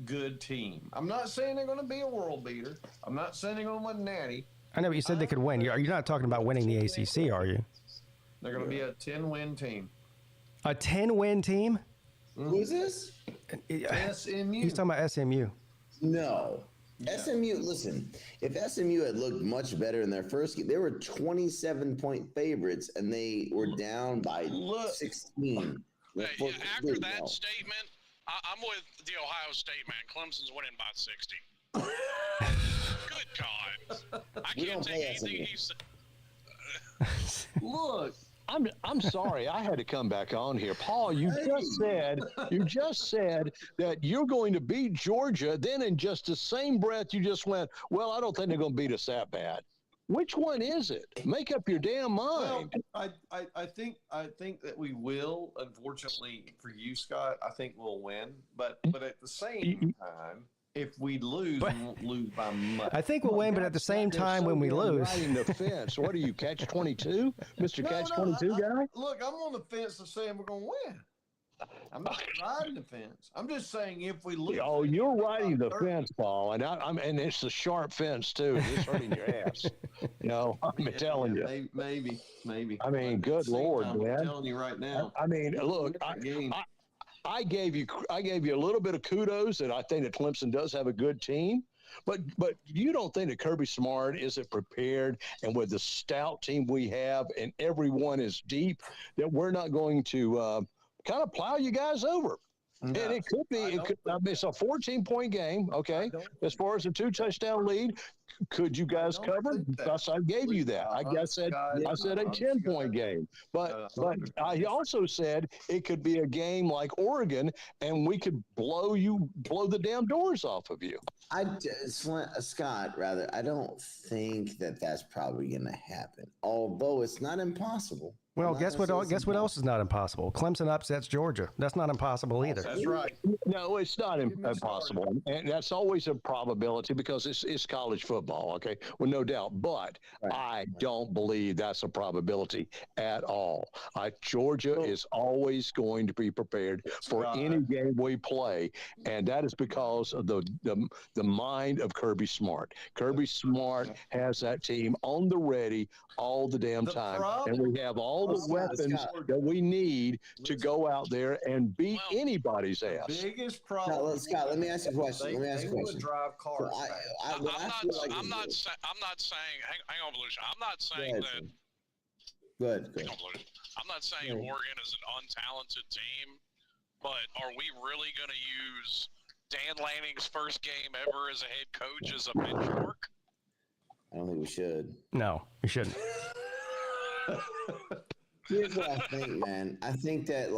good team. I'm not saying they're going to be a world beater. I'm not saying they're going to win Natty. I know, but you said they could win. You're not talking about winning the ACC, are you? They're going to be a 10-win team. A 10-win team? Who's this? SMU. He's talking about SMU. No. Yeah. SMU, listen, if SMU had looked much better in their first game, they were 27-point favorites, and they were down by 16. After that statement, I'm with the Ohio State man. Clemson's winning by 60. Good God. I can't take anything he said. Look, I'm sorry, I had to come back on here. Paul, you just said that you're going to beat Georgia. Then in just the same breath, you just went, well, I don't think they're going to beat us that bad. Which one is it? Make up your damn mind. well, I think that we will. Unfortunately for you, Scott, I think we'll win. But at the same time, if we lose, we won't lose by much. I think we'll win, but at the same time, when we lose, riding the fence. What are you, catch 22, Mr. Catch 22 guy? Look, I'm on the fence of saying we're going to win. I'm not riding the fence. I'm just saying if we lose. Oh, you're riding the fence, Paul, and and it's a sharp fence too. It's hurting your ass. I'm telling you. Maybe. I mean, good Lord, man. I'm telling you right now. I mean, look, I gave you a little bit of kudos that I think that Clemson does have a good team, but you don't think that Kirby Smart isn't prepared, and with the stout team we have and everyone is deep, that we're not going to kind of plow you guys over. No, and it could be. It's a 14-point game. Okay, as far as a 2-touchdown lead, could you guys cover? Thus, I gave you that. I said a 10-point game, but I also said it could be a game like Oregon, and we could blow the damn doors off of you. Scott, I don't think that that's probably going to happen. Although it's not impossible. Well, guess what else is not impossible? Clemson upsets Georgia. That's not impossible either. That's right. No, it's not impossible. And that's always a probability because it's college football, okay? Well, no doubt. But I don't believe that's a probability at all. Georgia is always going to be prepared for any game we play, and that is because of the mind of Kirby Smart. Kirby Smart has that team on the ready all the damn time, and we have all the weapons that we need to go out there and beat anybody's ass. Biggest problem. Scott, let me ask you a question. Drive cars. I'm not saying. Hang on, Volusia. I'm not saying that. Good. Hang on, Volusia. I'm not saying Oregon is an untalented team, but are we really going to use Dan Lanning's first game ever as a head coach as a benchmark? I don't think we should. No, we shouldn't. Here's what I think, man. I think that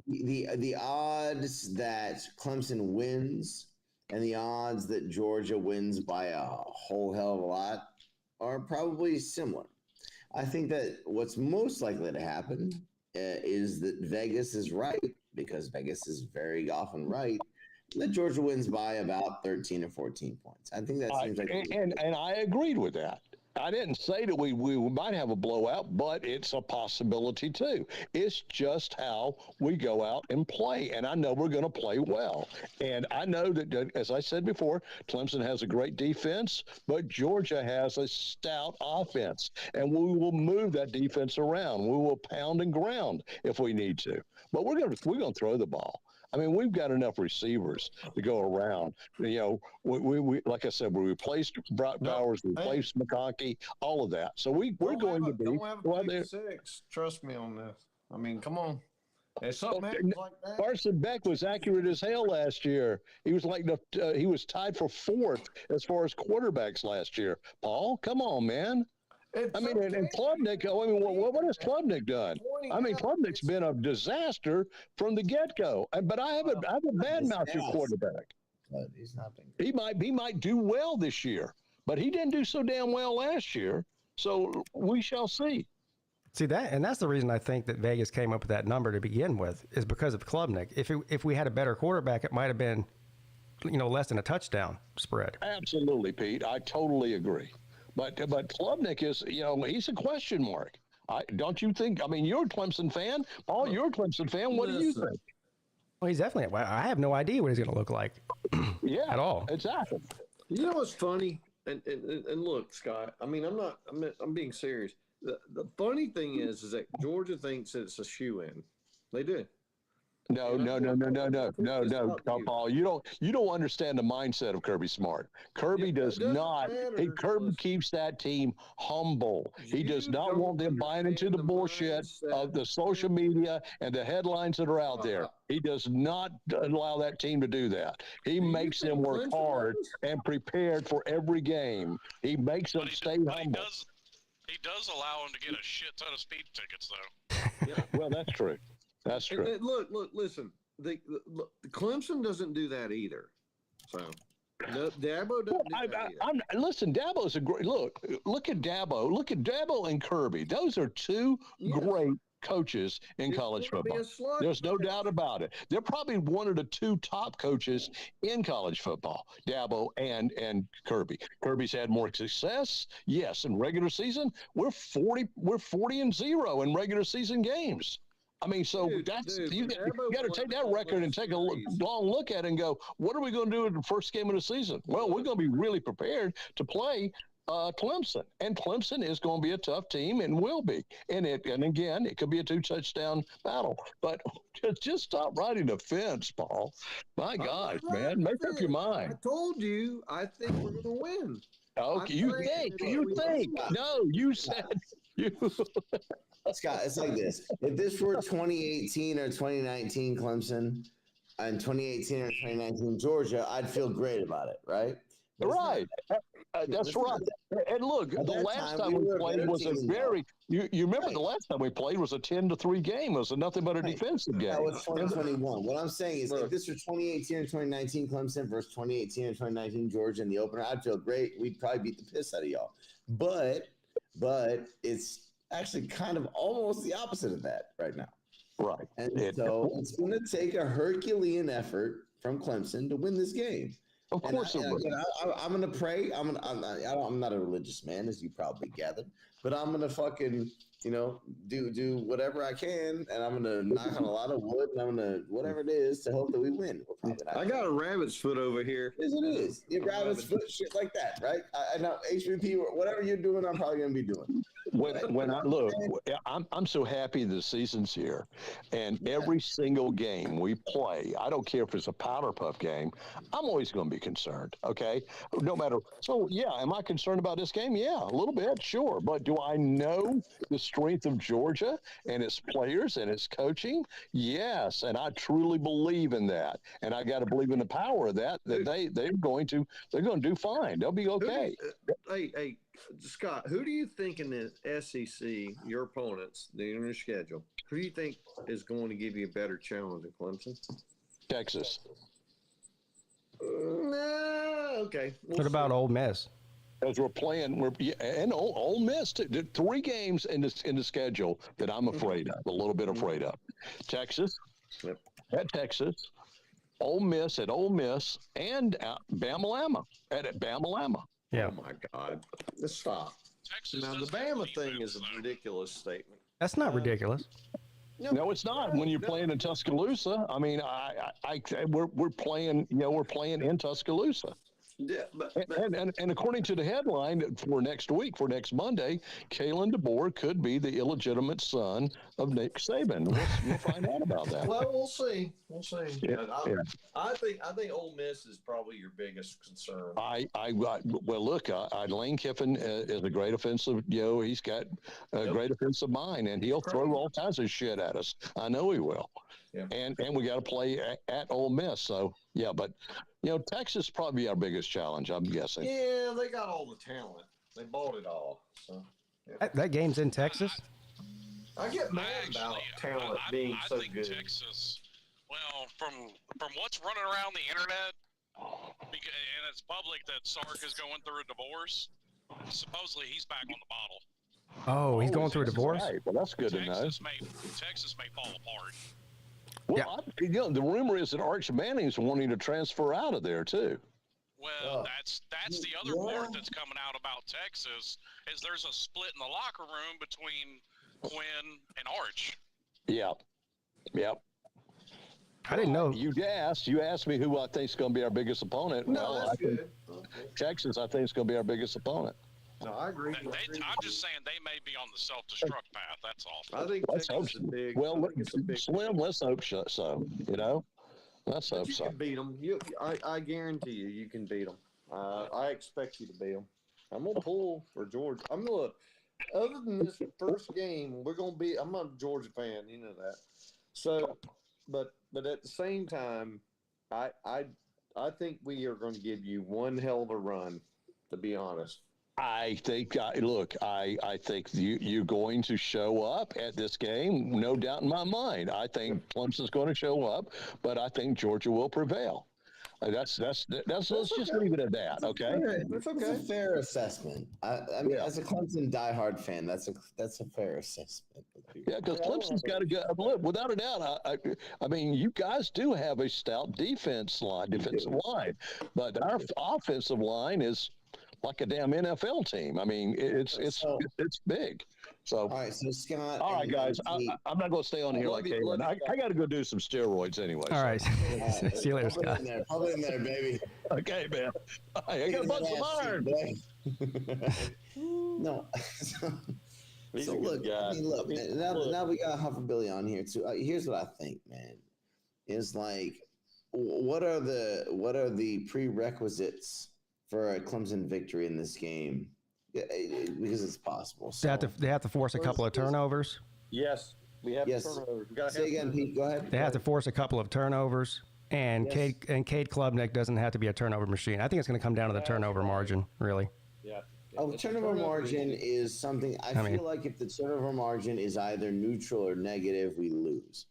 the odds that Clemson wins and the odds that Georgia wins by a whole hell of a lot are probably similar. I think that what's most likely to happen is that Vegas is right, because Vegas is very often right, that Georgia wins by about 13 or 14 points. I think that seems like... And I agreed with that. I didn't say that we might have a blowout, but it's a possibility too. It's just how we go out and play, and I know we're going to play well. And I know that, as I said before, Clemson has a great defense, but Georgia has a stout offense, and we will move that defense around. We will pound and ground if we need to, but we're going to throw the ball. I mean, we've got enough receivers to go around. We like I said, we replaced Brock Bowers, we replaced McConkey, all of that. So we're going to be. Don't have a pick six. Trust me on this. I mean, come on. If something happens like that. Carson Beck was accurate as hell last year. He was he was tied for 4th as far as quarterbacks last year. Paul, come on, man. And Klubnik, what has Klubnik done? I mean, Klubnik's been a disaster from the get-go. But I have a bad-mouthed your quarterback. But he's not been good. He might do well this year, but he didn't do so damn well last year. So we shall see. See that, and that's the reason I think that Vegas came up with that number to begin with, is because of Klubnik. If we had a better quarterback, it might have been, less than a touchdown spread. Absolutely, Pete. I totally agree. But Klubnik is, he's a question mark. Don't you think? I mean, you're a Clemson fan. Paul, you're a Clemson fan. What do you think? Well, he's definitely. I have no idea what he's going to look like. Yeah, at all. Exactly. You know what's funny? And look, Scott. I mean, I'm being serious. The funny thing is that Georgia thinks it's a shoe-in. They do. No, Paul. You don't understand the mindset of Kirby Smart. Kirby does not. Kirby keeps that team humble. He does not want them buying into the bullshit of the social media and the headlines that are out there. He does not allow that team to do that. He makes them work hard and prepared for every game. He makes them stay humble. He does allow him to get a shit ton of speed tickets, though. Yeah, well, that's true. That's true. And look, listen. The Clemson doesn't do that either. So Dabo doesn't do that either. Listen, Dabo's a great look. Look at Dabo. Look at Dabo and Kirby. Those are two great coaches in college football. There's no doubt about it. They're probably one of the two top coaches in college football, Dabo and Kirby. Kirby's had more success. Yes, in regular season, we're 40-0 in regular season games. I mean, so you got to take that record and take a long look at it and go, what are we going to do in the first game of the season? Well, we're going to be really prepared to play Clemson, and Clemson is going to be a tough team and will be. And again, it could be a 2-touchdown battle. But just stop riding the fence, Paul. My gosh, man, make up your mind. I told you, I think we're going to win. Okay, you think? No, you said you. Scott, it's like this. If this were 2018 or 2019 Clemson and 2018 or 2019 Georgia, I'd feel great about it, right? Right. That's right. And look, the last time we played was a very you remember the last time we played was a 10-3 game. It was nothing but a defensive game. That was 2021. What I'm saying is if this were 2018 or 2019 Clemson versus 2018 or 2019 Georgia in the opener, I'd feel great. We'd probably beat the piss out of y'all. But it's actually kind of almost the opposite of that right now. Right. And so it's going to take a Herculean effort from Clemson to win this game. Of course it would. I'm going to pray. I'm not a religious man, as you probably gathered, but I'm going to fucking, do whatever I can, and I'm going to knock on a lot of wood, and I'm going to, whatever it is, to hope that we win. I got a rabbit's foot over here. Yes, it is. Your rabbit's foot, shit like that, right? I know HVP, whatever you're doing, I'm probably going to be doing. When I look, I'm so happy the season's here, and every single game we play, I don't care if it's a powder puff game, I'm always going to be concerned. Okay, no matter. So yeah, am I concerned about this game? Yeah, a little bit, sure. But do I know the strength of Georgia and its players and its coaching? Yes, and I truly believe in that, and I got to believe in the power of that. That they're going to do fine. They'll be okay. Hey, Scott, who do you think in the SEC, your opponents, in your schedule, who do you think is going to give you a better challenge than Clemson? Texas. Okay. What about Ole Miss? As we're playing, and Ole Miss, 3 games in the schedule that I'm afraid of, a little bit afraid of. Texas, at Texas, Ole Miss at Ole Miss, and Bama at Bama. Yeah. Oh my God. Let's stop. Texas Now the does Bama have thing defense, is a though. ridiculous statement. That's not ridiculous. No, it's not. When you're playing in Tuscaloosa, I mean, we're playing in Tuscaloosa. Yeah, but And according to the headline for next week, for next Monday, Kalen DeBoer could be the illegitimate son of Nick Saban. We'll find out about that. well, we'll see. We'll see. Yeah, I think Ole Miss is probably your biggest concern. Well, look, Lane Kiffin is a great offensive. He's got a great offensive mind, and he'll throw all kinds of shit at us. I know he will. Yeah. And we got to play at Ole Miss. So yeah, but Texas probably our biggest challenge, I'm guessing. Yeah, they got all the talent. They bought it all. So yeah. That game's in Texas. I get mad about talent being so think good. Texas, well, from what's running around the internet, and it's public that Sark is going through a divorce. Supposedly he's back on the bottle. Oh, he's going through a divorce? Right. Well, that's good to know. Texas may fall apart. Well, the rumor is that Arch Manning's wanting to transfer out of there, too. Well, that's the other part that's coming out about Texas is there's a split in the locker room between Quinn and Arch. Yep. I didn't know. You asked me who I think is going to be our biggest opponent. No, well, that's good. Texas, I think, is going to be our biggest opponent. No, I agree. I'm just saying they may be on the self-destruct path. That's all. I think Let's Texas hope is big. Well, I think it's a big Slim, let's hope so. Let's hope you so. can beat them. I guarantee you can beat them. I expect you to beat them. I'm gonna pull for Georgia. Other than this first game, I'm a Georgia fan. You know that. So, but at the same time, I think we are going to give you one hell of a run. To be honest. I think, I think you're going to show up at this game, no doubt in my mind. I think Clemson's going to show up, but I think Georgia will prevail. Let's just leave it at that, okay? That's a fair assessment. I mean, as a Clemson diehard fan, that's a fair assessment. Yeah, because Clemson's got to go. Look, without a doubt, I mean, you guys do have a stout defensive line, but our offensive line is like a damn NFL team. I mean, it's big. So, all right, so Scott. All right, guys, I'm not going to stay on here like Caitlin. I got to go do some steroids anyway. All right. See you later, Scott. Put it in there, baby. Okay, man. I got a bunch of iron. No. So look, now we got Hufferbilly on here too. Here's what I think, man. Is like, what are the prerequisites for a Clemson victory in this game? Because it's possible. So. They have to force a couple of turnovers. Yes, we have turnovers. Say again, Pete. Go ahead. They have to force a couple of turnovers, and Cade Klubnik doesn't have to be a turnover machine. I think it's going to come down to the turnover margin, really. Yeah. Oh, turnover margin is something. I feel like if the turnover margin is either neutral or negative, we lose.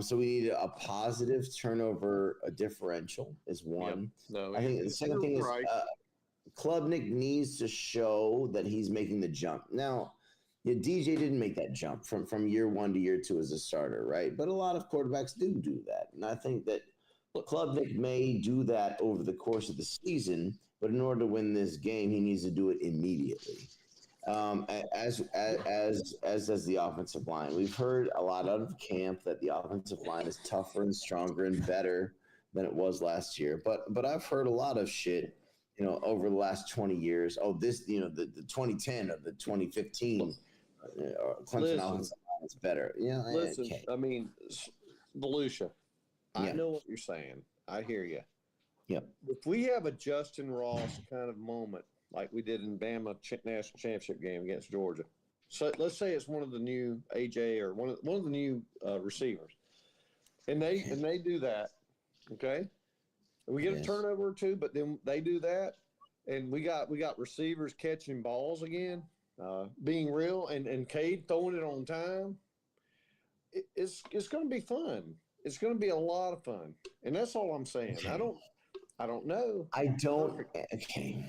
So we need a positive turnover differential is one. Yep. No, I think the second thing is Klubnik needs to show that he's making the jump. Now, DJ didn't make that jump from year one to year two as a starter, right? But a lot of quarterbacks do that. And I think that Klubnik may do that over the course of the season, but in order to win this game, he needs to do it immediately. As does the offensive line. We've heard a lot out of camp that the offensive line is tougher and stronger and better than it was last year. But I've heard a lot of shit, over the last 20 years. Oh, this, the 2010 or the 2015 Clemson offensive line is better. Listen, I mean, Volusia, I know what you're saying. I hear you. Yep. If we have a Justin Ross kind of moment, like we did in Bama national championship game against Georgia. So let's say it's one of the new AJ or one of the new receivers, and they do that. Okay, we get a turnover or two, but then they do that, and we got receivers catching balls again, being real, and Cade throwing it on time. It's going to be fun. It's going to be a lot of fun, and that's all I'm saying. Okay. I don't know. Okay.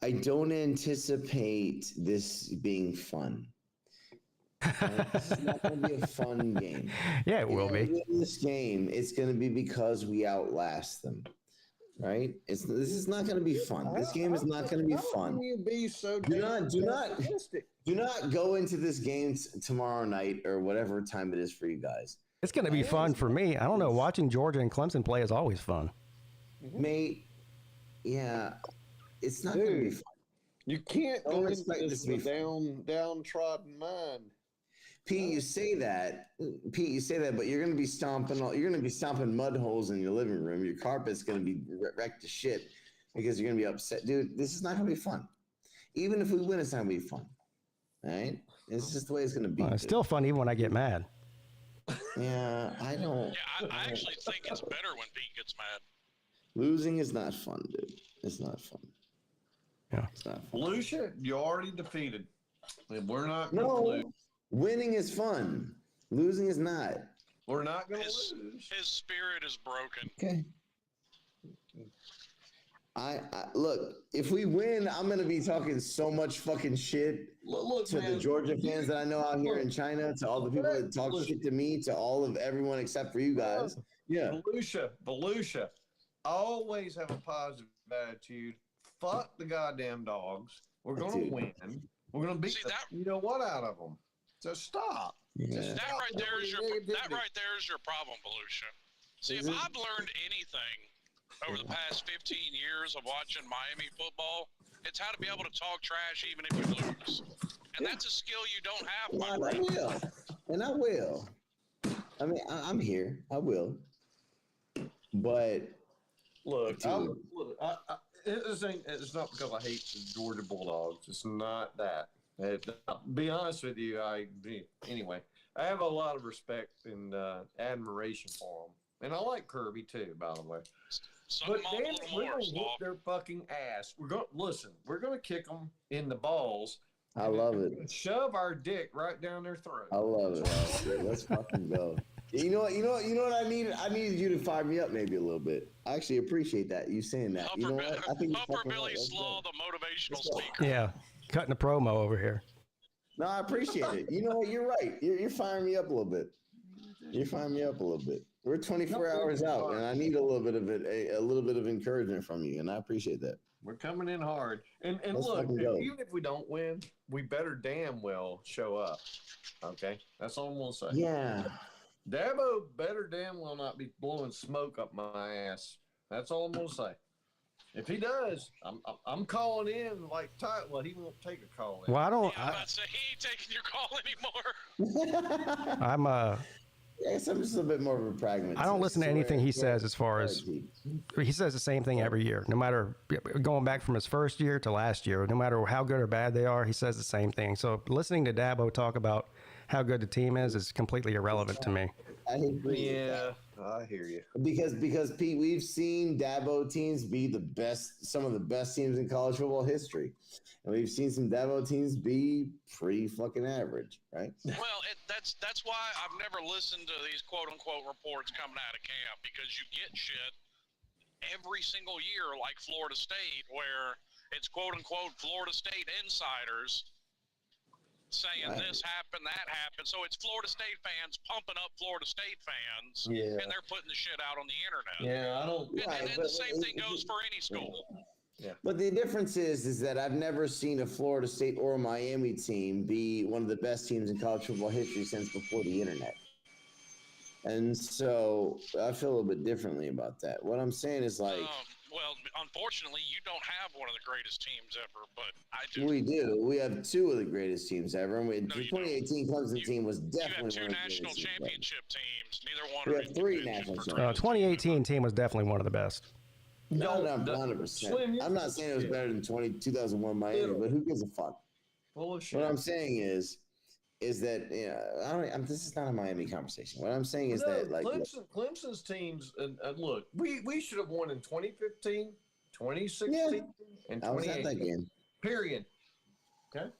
I don't anticipate this being fun. This is not going to be a fun game. Yeah, it will be. In this game, it's going to be because we outlast them, right? This is not going to be fun. This game is not going to be fun. How can you be so do not go into this game tomorrow night or whatever time it is for you guys. It's going to be fun for me. I don't know. Watching Georgia and Clemson play is always fun. Mate, yeah. It's not going to be fun. You can't go into this with downtrodden mind. Pete, you say that, but you're going to be stomping mud holes in your living room. Your carpet's going to be wrecked to shit because you're going to be upset. Dude, this is not going to be fun. Even if we win, it's not going to be fun. All right? It's just the way it's going to be. It's still fun even when I get mad. Yeah, I don't. Yeah, I actually think it's better when Pete gets mad. Losing is not fun, dude. It's not fun. Yeah. It's not fun. Lucia, you're already defeated. And we're not going to lose. Winning is fun. Losing is not. We're not going to lose. His spirit is broken. Okay. I look. If we win, I'm gonna be talking so much fucking shit Look, to man, the Georgia fans that I know out here in China, to all the people that talk shit to me, to all of everyone except for you guys. Yeah. Volusia, always have a positive attitude. Fuck the goddamn dogs. We're gonna win. We're gonna beat you know what out of them. So stop. Yeah. That right there is your problem, Volusia. See, if I've learned anything over the past 15 years of watching Miami football, it's how to be able to talk trash even if you lose. And that's a skill you don't have, my friend. I will. I mean, I'm here. I will. But look, it's not because I hate the Georgia Bulldogs. It's not that. Be honest with you, anyway, I have a lot of respect and admiration for them. And I like Kirby too, by the way. But damn, we're gonna whoop their fucking ass. We're gonna kick them in the balls. I love it. Shove our dick right down their throat. I love it. Let's fucking go. You know what I needed? I needed you to fire me up maybe a little bit. I actually appreciate that. You saying that. You know what? I think Upper Billy Slaw, the motivational speaker. Yeah, cutting a promo over here. No, I appreciate it. You know what? You're right. You're firing me up a little bit. You're firing me up a little bit. We're 24 hours out, and I need a little bit of it, a little bit of encouragement from you, and I appreciate that. We're coming in hard. And look, even if we don't win, we better damn well show up. Okay? That's all I'm going to say. Yeah. Dabo better damn well not be blowing smoke up my ass. That's all I'm going to say. If he does, I'm calling in like Ty. Well, he won't take a call in. Well, I don't. I'm about to say he ain't taking your call anymore. I'm Yes, I'm just a bit more of a pragmatist. I don't listen to anything he says as far as he says the same thing every year, no matter going back from his first year to last year, no matter how good or bad they are, he says the same thing. So listening to Dabo talk about how good the team is completely irrelevant to me. I agree. Yeah, I hear you. Because Pete, we've seen Dabo teams be some of the best teams in college football history. And we've seen some Dabo teams be pretty fucking average, right? Well, that's why I've never listened to these quote-unquote reports coming out of camp, because you get shit every single year like Florida State, where it's quote-unquote Florida State insiders saying this happened, that happened. So it's Florida State fans pumping up Florida State fans, and they're putting the shit out on the internet. Yeah, I don't. And the same thing goes for any school. Yeah. But the difference is that I've never seen a Florida State or a Miami team be one of the best teams in college football history since before the internet. And so I feel a little bit differently about that. What I'm saying is like, well, unfortunately, you don't have one of the greatest teams ever, but I do. We do. We have two of the greatest teams ever. And the 2018 Clemson team was definitely you have two national championship teams. Neither one. We have three national championships. 2018 team was definitely one of the best. No, 100%. I'm not saying it was better than 2001 Miami, but who gives a fuck? What I'm saying is that this is not a Miami conversation. What I'm saying is that like Clemson's teams, and look, we should have won in 2015, 2016, and 2018. Period. Okay.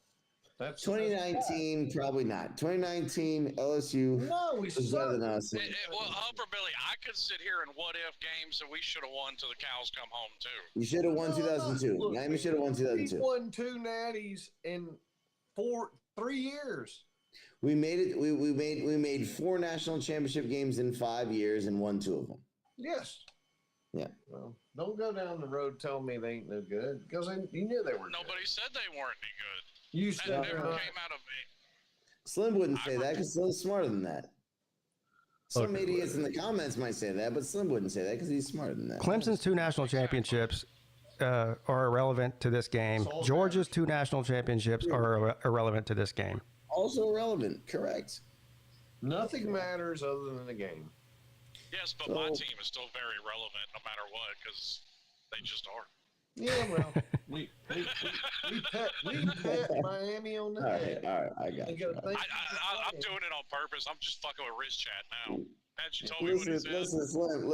That's 2019, probably not. 2019, LSU is better than us. Well, Upper Billy, I could sit here and what if games that we should have won till the cows come home too. You should have won 2002. Look, Miami should have won 2002. We won 2 natties in 3 years. We made it. We made 4 national championship games in 5 years and won 2 of them. Yes. Yeah. Well, don't go down the road telling me they ain't no good, because you knew they were. Nobody said they weren't any good. You that never came out of me. Slim wouldn't say that because Slim's smarter than that. Some idiots in the comments might say that, but Slim wouldn't say that because he's smarter than that. Clemson's 2 national championships are irrelevant to this game. Georgia's 2 national championships are irrelevant to this game. Also irrelevant, correct. Nothing matters other than the game. Yes, but my team is still very relevant no matter what, because they just are. Yeah, well, we pet Miami on the head. All right, I got you. I'm doing it on purpose. I'm just fucking with Riz Chat now. Had you told me what he said. Listen, Slim,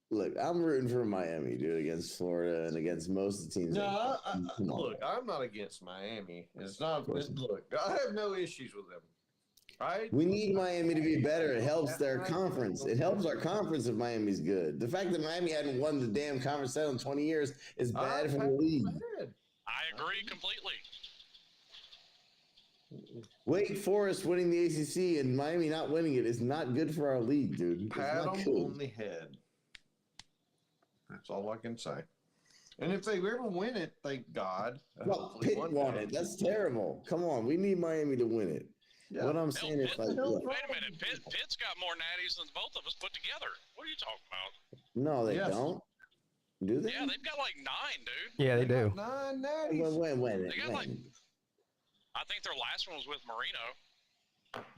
look, I'm rooting for Miami, dude, against Florida and against most of the teams. No, look, I'm not against Miami. It's not. Look, I have no issues with them. We need Miami to be better. It helps their conference. It helps our conference if Miami's good. The fact that Miami hadn't won the damn conference title in 20 years is bad for the league. I agree completely. Wake Forest winning the ACC and Miami not winning it is not good for our league, dude. Pat them on the head. That's all I can say. And if they ever win it, thank God. Well, Pitt won it. That's terrible. Come on, we need Miami to win it. Yeah. What I'm saying is, like, wait a minute, Pitt's got more natties than both of us put together. What are you talking about? No, they don't. Do they? Yeah, they've got like 9, dude. Yeah, they do. 9 natties. Wait. They got like. I think their last one was with Marino.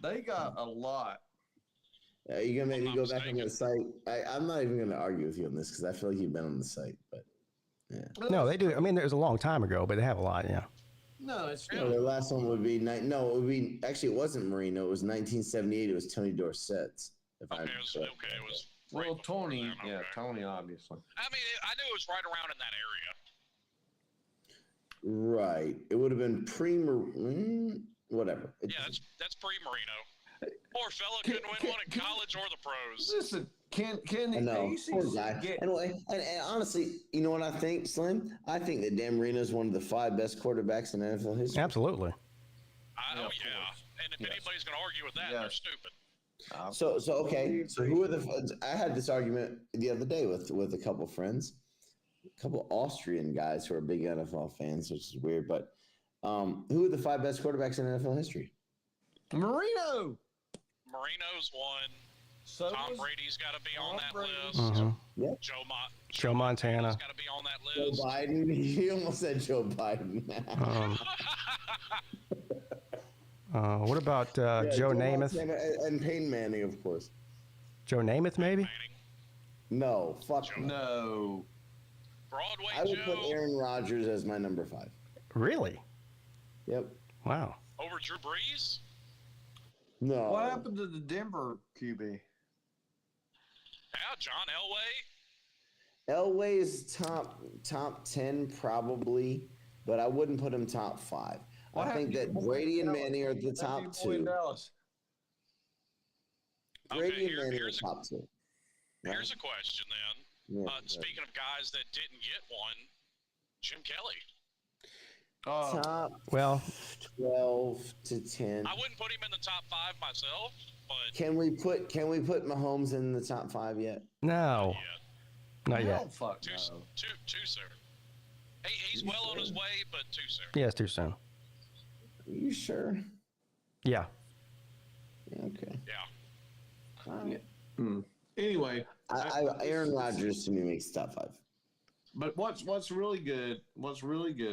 They got a lot. You gonna make me go back on the site? I'm not even gonna argue with you on this because I feel like you've been on the site, but yeah. No, they do. I mean, it was a long time ago, but they have a lot. Yeah. No, it's no. The last one would be it would be actually it wasn't Marino. It was 1978. It was Tony Dorsett's. It was. Well, Tony, Tony, obviously. I mean, I knew it was right around in that area. Right. It would have been whatever. Yeah, that's pre-Marino. Poor fella couldn't win one in college or the pros. Listen, can the ACC get... Anyway, and honestly, you know what I think, Slim? I think that Dan Marino is one of the 5 best quarterbacks in NFL history. Absolutely. And if anybody's going to argue with that, they're stupid. So okay. So who are the? I had this argument the other day with a couple friends, a couple Austrian guys who are big NFL fans, which is weird. But who are the 5 best quarterbacks in NFL history? Marino's one. So Tom Brady's got to be on that list. Mm-hmm. Yep. Joe Montana's got to be on that list. Joe Biden. He almost said Joe Biden. What about Joe Namath? And Peyton Manning, of course. Joe Namath, maybe? No, fuck no. Broadway I would put Aaron Rodgers as my number 5. Really? Yep. Wow. Over Drew Brees? No. What happened to the Denver QB? Yeah, John Elway. Elway's top 10 probably, but I wouldn't put him top 5. I think that Brady and Manning are the top 2. Brady and Manning are top 2. Here's a question then. Speaking of guys that didn't get one, Jim Kelly. Top 12 to 10. I wouldn't put him in the top 5 myself, but can we put Mahomes in the top 5 yet? No. Not yet. Fuck too soon. He's well on his way, but too soon. Yeah, it's too soon. Are you sure? Yeah. Okay. Yeah. Anyway, Aaron Rodgers to me makes top 5. But what's really good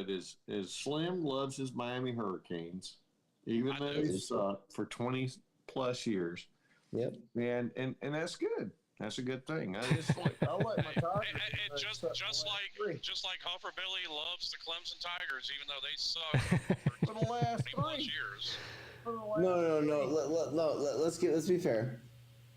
is Slim loves his Miami Hurricanes, even though they suck for 20 plus years. Yep. And that's good. That's a good thing. I'll let my Tigers. Just like Huffer Billy loves the Clemson Tigers, even though they suck for the last 20 plus years. No. Let's be fair.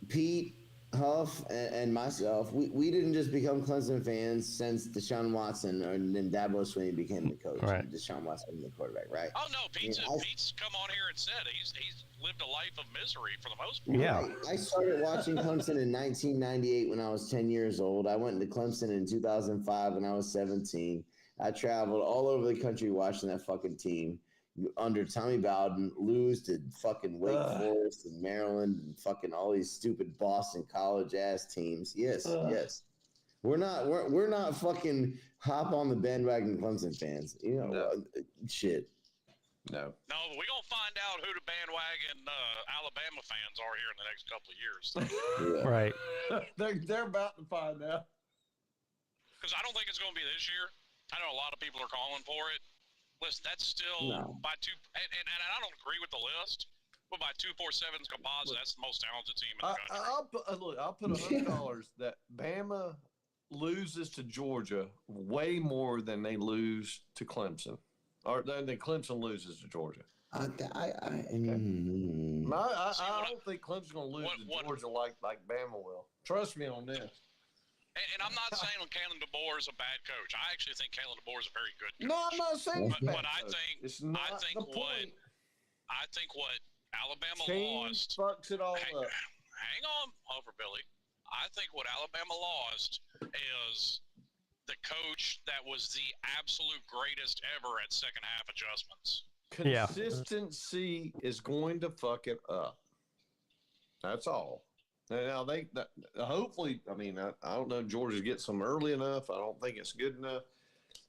Pete, Huff, and myself, we didn't just become Clemson fans since Deshaun Watson and then Dabo Swinney became the coach. Right. And Deshaun Watson the quarterback, right? Oh no, Pete's come on here and said he's lived a life of misery for the most part. Yeah. I started watching Clemson in 1998 when I was 10 years old. I went to Clemson in 2005 when I was 17. I traveled all over the country watching that fucking team under Tommy Bowden, lose to fucking Wake Forest and Maryland and fucking all these stupid Boston college ass teams. Yes. We're not fucking hop on the bandwagon Clemson fans. You know, shit. No, but we're gonna find out who the bandwagon Alabama fans are here in the next couple of years. Right. They're about to find out. Because I don't think it's gonna be this year. I know a lot of people are calling for it. Listen, that's still by two, and I don't agree with the list, but by 247's composite, that's the most talented team in the country. I'll put $100 that Bama loses to Georgia way more than they lose to Clemson, or than Clemson loses to Georgia. I don't think Clemson's going to lose to Georgia like Bama will. Trust me on this. And I'm not saying Kalen DeBoer is a bad coach. I actually think Kalen DeBoer is a very good coach. No, I'm not saying but I think what Alabama Change lost. fucks it all Hang, up. hang on, Hover Billy. I think what Alabama lost is the coach that was the absolute greatest ever at second half adjustments. Yeah. Consistency is going to fuck it up. That's all. Now hopefully, I mean, I don't know if Georgia gets them early enough. I don't think it's good enough,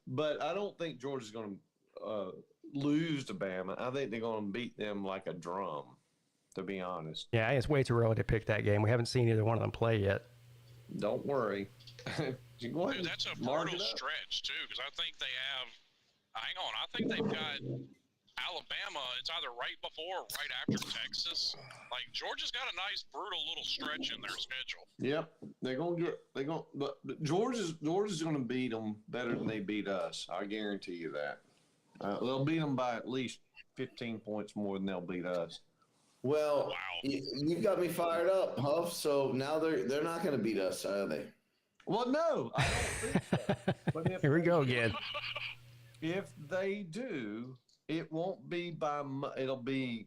but I don't think Georgia's going to lose to Bama. I think they're going to beat them like a drum, to be honest. Yeah, it's way too early to pick that game. We haven't seen either one of them play yet. Don't worry. Dude, that's a brutal stretch too, because I think they have. Hang on, I think they've got Alabama. It's either right before or right after Texas. Like Georgia's got a nice brutal little stretch in their schedule. Yep, but Georgia's going to beat them better than they beat us. I guarantee you that. They'll beat them by at least 15 points more than they'll beat us. Well, Wow. You've got me fired up, Huff. So now they're not going to beat us, are they? Well, no, I don't think so. But if Here we go again. If they do, it won't be it'll be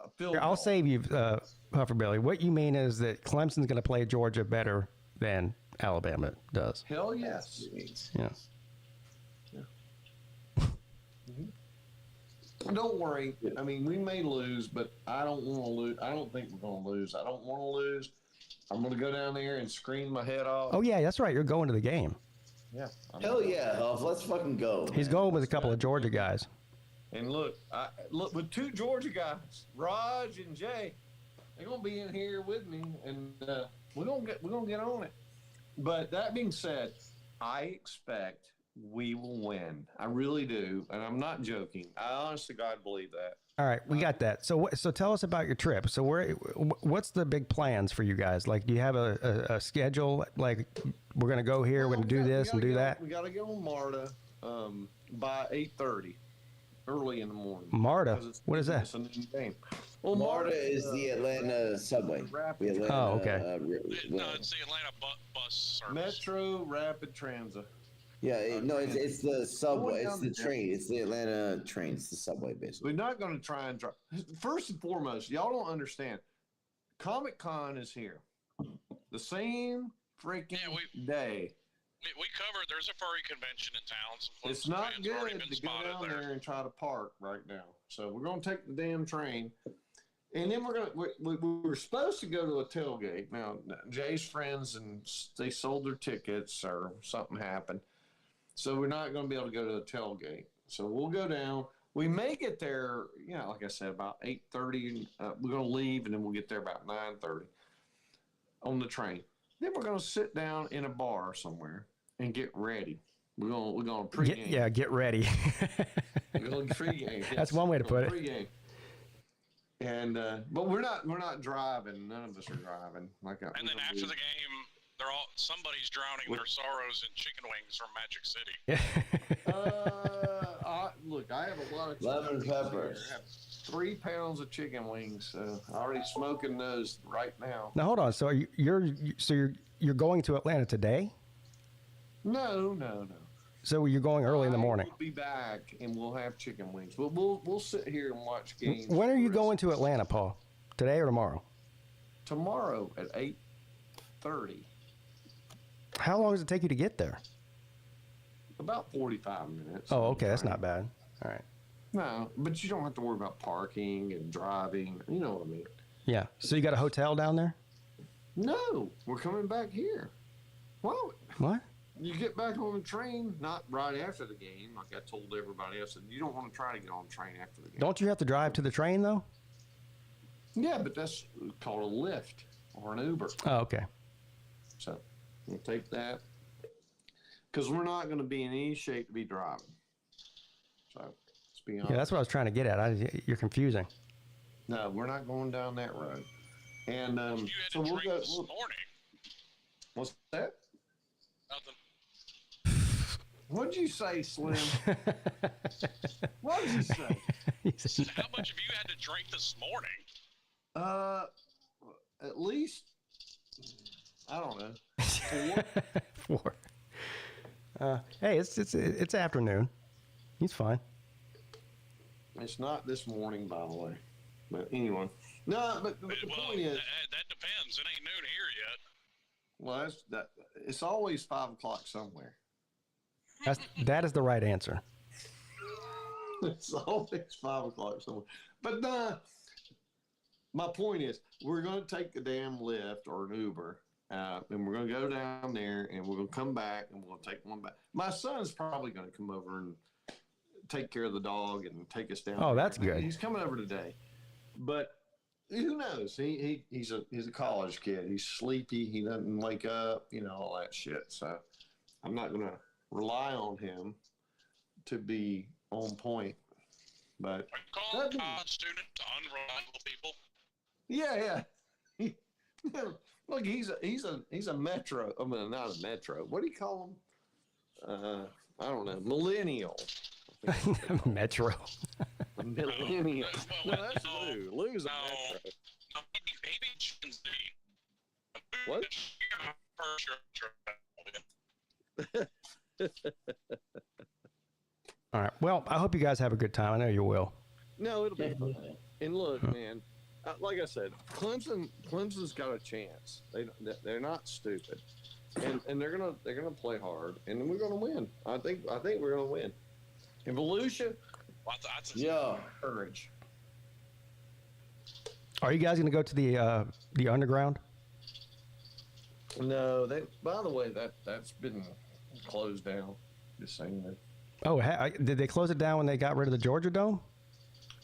a field Here, I'll goal. save you, Huffer Billy. What you mean is that Clemson's going to play Georgia better than Alabama does. Hell yes. Yeah. Don't worry. I mean, we may lose, but I don't want to lose. I don't think we're going to lose. I don't want to lose. I'm going to go down there and scream my head off. Oh, yeah, that's right. You're going to the game. Yeah. Hell yeah, Huff. Let's fucking go. He's man. going with a couple of Georgia guys. And look with two Georgia guys, Raj and Jay, they're gonna be in here with me, and we're gonna get on it. But that being said, I expect we will win. I really do, and I'm not joking. I honestly, God, believe that. All right, we got that. So tell us about your trip. So what's the big plans for you guys? Like, do you have a schedule? Like, we're going to go here, we're going to do this and do that? We got to get on MARTA by 8:30, early in the morning. MARTA? What is that? It's a new game. Well, MARTA is the Atlanta subway. The Atlanta, Oh, okay. No, it's the Atlanta bus service. Metro Rapid Transit. Yeah, no, it's the subway. Going It's the down the train. It's the Atlanta train. It's the subway, basically. We're not going to try and drive. First and foremost, y'all don't understand. Comic-Con is here. The same freaking day. We covered. There's a furry convention in town. Some It's Clemson not fans have already good been to go spotted down there and try to park right now. So we're going to take the damn train. And then we were supposed to go to a tailgate. Now, Jay's friends, and they sold their tickets or something happened. So we're not going to be able to go to the tailgate. So we'll go down. We may get there, like I said, about 8:30. We're going to leave, and then we'll get there about 9:30 on the train. Then we're going to sit down in a bar somewhere and get ready. We're going to pregame. Get ready. We're going to pregame. That's one way to put it. Pregame. And but we're not driving. None of us are driving. And then after the game, somebody's drowning their sorrows in chicken wings from Magic City. Look, I have a lot of Lemon peppers. I have 3 pounds of chicken wings. Already smoking those right now. Now hold on. So you're going to Atlanta today? No. So you're going early in the morning. We'll be back and we'll have chicken wings. But we'll sit here and watch games. When are you going to Atlanta, Paul? Today or tomorrow? Tomorrow at 8:30. How long does it take you to get there? About 45 minutes. Oh, okay. That's not bad. All right. No, but you don't have to worry about parking and driving. You know what I mean? Yeah. So you got a hotel down there? No, we're coming back here. Well, What? you get back on the train, not right after the game, like I told everybody else. And you don't want to try to get on the train after the game. Don't you have to drive to the train, though? Yeah, but that's called a Lyft or an Uber. Oh, okay. So we'll take that because we're not going to be in any shape to be driving. So let's be honest. Yeah, that's what I was trying to get at. You're confusing. No, we're not going down that road. And You had so to we'll drink go. this morning. What's that? Nothing. What'd you say, Slim? What did you say? He said, How much have you had to drink this morning? At least I don't know. 4. Hey, it's afternoon. He's fine. It's not this morning, by the way. But anyway, no. But the Well, point is, that depends. It ain't noon here yet. well, it's always 5 o'clock somewhere. That is the right answer. It's always 5 o'clock somewhere. But my point is, we're going to take a damn Lyft or an Uber, and we're going to go down there, and we're going to come back, and we'll take one back. My son's probably going to come over and take care of the dog and take us down. Oh, there. that's good. He's coming over today, but who knows? He's a college kid. He's sleepy. He doesn't wake up. All that shit. So I'm not going to rely on him to be on point. But Call college students unreliable people. Yeah. Look, he's a metro. I mean, not a metro. What do you call him? I don't know. Millennial. Metro. Millennial. No, that's No, Lou. Lou's a no. metro. No, maybe Gen Z. What? All right. Well, I hope you guys have a good time. I know you will. No, it'll be fun. And look, man, like I said, Clemson's got a chance. They're not stupid, and they're gonna play hard, and we're gonna win. I think we're gonna win. And Volusia, Yeah. courage. Are you guys going to go to the underground? No, by the way, that's been closed down. Just saying that. Oh, did they close it down when they got rid of the Georgia Dome?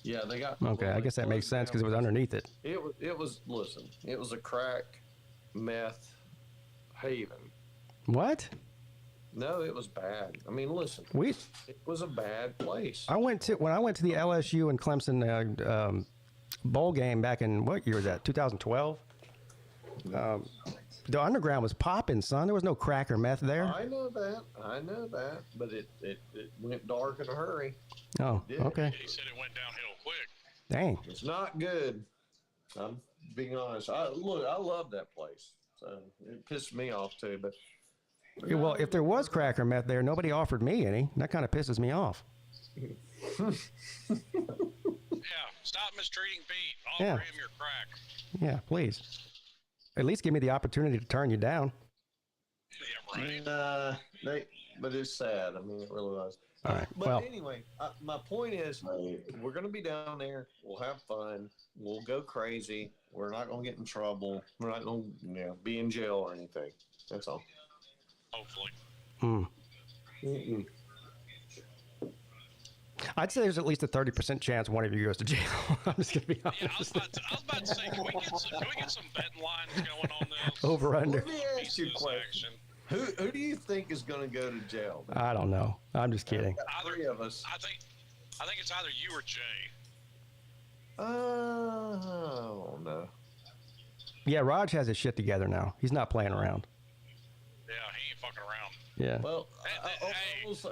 Yeah, they got. Okay, I guess that makes sense because it was underneath it. It was. Listen, it was a crack meth haven. What? No, it was bad. I mean, listen, it was a bad place. when I went to the LSU and Clemson bowl game back in what year was that? 2012. The underground was popping, son. There was no crack or meth there. I know that, but it went dark in a hurry. Oh, It did. okay. He said it went downhill quick. Dang. It's not good. I'm being honest. I love that place. So it pissed me off too. But Yeah, well, if there was crack or meth there, nobody offered me any. That kind of pisses me off. Yeah, stop mistreating Pete. Offer Yeah. him your crack. Yeah, please. At least give me the opportunity to turn you down. Yeah, right. but it's sad. I mean, it really was. All right. But Well, anyway, my point is, we're going to be down there. We'll have fun. We'll go crazy. We're not going to get in trouble. We're not going to be in jail or anything. That's all. Hopefully. Mm-mm. I'd say there's at least a 30% chance one of you goes to jail. I'm just going to be honest. Yeah, I was about to say, can we get some betting lines going on this? Over under. Let me ask you a question. Who do you think is going to go to jail? I don't know. I'm just kidding. Three of us. I think it's either you or Jay. Oh, no. Yeah, Raj has his shit together now. He's not playing around. Yeah, he ain't fucking around. Yeah. Well, Hey, will say,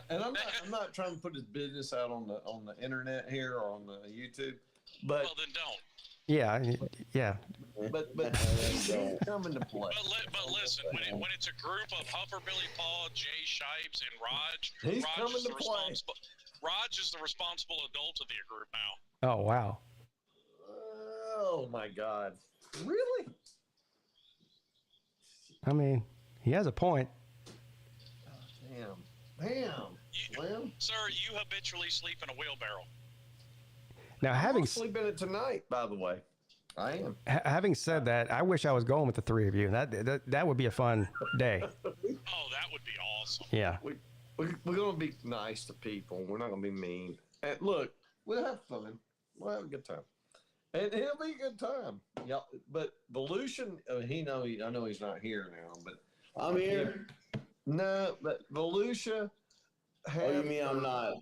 and I'm not trying to put his business out on the internet here or on the YouTube, but Well, then don't. Yeah. but he's coming to play. But listen, when it's a group of Huffer, Billy Paul, Jay Shipes, and Raj, He's Raj coming is to the play. Raj is the responsible adult of the group now. Oh, wow. Oh my God! Really? I mean, he has a point. Damn. Well, Sir, you habitually sleep in a wheelbarrow. Now, I'm sleeping it tonight. By the way, I am. having said that, I wish I was going with the three of you. That would be a fun day. Oh, that would be awesome. Yeah. We're going to be nice to people. We're not going to be mean. And look, we'll have fun. We'll have a good time. And it'll be a good time. Yeah, but Volusian, I know he's not here now, but I'm here. No, but Volusia. Oh, you mean I'm not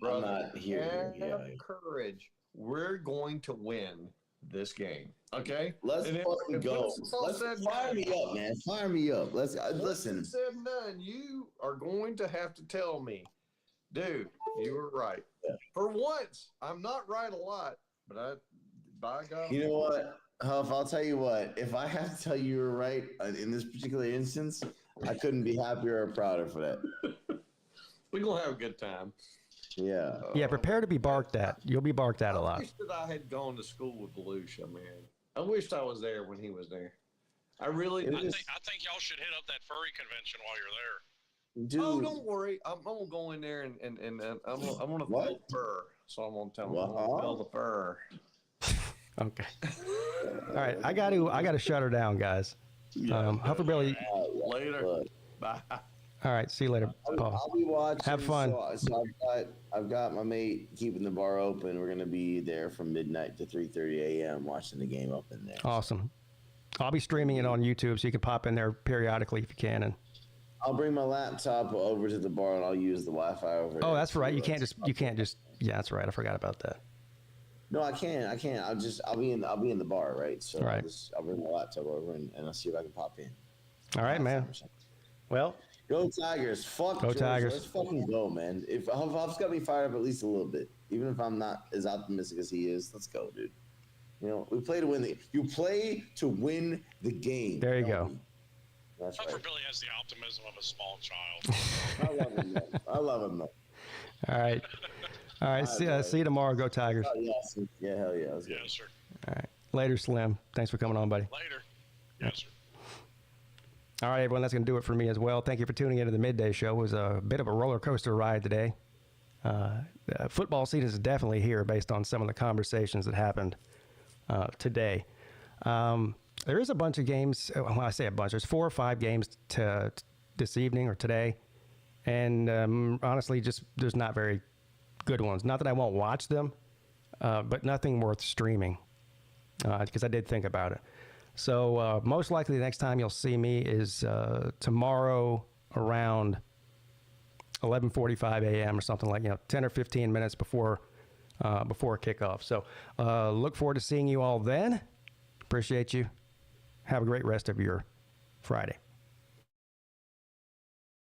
here? Have Yeah. courage. We're going to win this game. Okay. Let's And fucking go. Let's fire me up, man. Fire me up. Let's listen. Said none. You are going to have to tell me, dude. You were right. Yeah. For once, I'm not right a lot, but by God. You know what, Huff? I'll tell you what. If I have to tell you were right in this particular instance, I couldn't be happier or prouder for that. We're gonna have a good time. Yeah. Yeah, prepare to be barked at. You'll be barked at a I lot. wish that I had gone to school with Volusia, man. I wished I was there when he was there. I really It do. I is- think y'all should hit up that furry convention while you're there. Dude, Oh, don't worry. I'm gonna go in there and I'm gonna What? feel fur. So I'm gonna tell him I'm What? gonna feel the fur. Okay. All right, I got to shut her down, guys. Hufflebilly. Later. look, Bye. All right, see you later, Paul. I'll be watching. Have fun. So I've got my mate keeping the bar open. We're gonna be there from midnight to 3:30 a.m. watching the game up in there. Awesome. I'll be streaming it on YouTube, so you can pop in there periodically if you can. And I'll bring my laptop over to the bar and I'll use the Wi-Fi over. oh, there that's right. to, You can't just. Yeah, that's right. I forgot about that. No, I can't. I'll be in the bar, right? So Right. I'll bring my laptop over and I'll see if I can pop in. All right, man. Well, Go Tigers! Fuck Go Georgia. Tigers. Let's fucking go, man. If Huff's got me fired up at least a little bit, even if I'm not as optimistic as he is, let's go, dude. You know, we play to win you play to win the game. there you go. That's right. Huffer Billy has the optimism of a small child. I love him, though. I love him, though. All right. All right. See you tomorrow. Go Tigers. Oh, yes. Yeah, hell yeah. Let's go. Yes, sir. All right. Later, Slim. Thanks for coming on, buddy. Later. Yes, sir. All right, everyone, that's going to do it for me as well. Thank you for tuning into the Midday Show. It was a bit of a roller coaster ride today. Football season is definitely here based on some of the conversations that happened today. There is a bunch of games. When I say a bunch, there's 4 or 5 games this evening or today. And honestly, just there's not very good ones. Not that I won't watch them, but nothing worth streaming because I did think about it. So most likely the next time you'll see me is tomorrow around 11:45 a.m. or something like 10 or 15 minutes before kickoff. So look forward to seeing you all then. Appreciate you. Have a great rest of your Friday.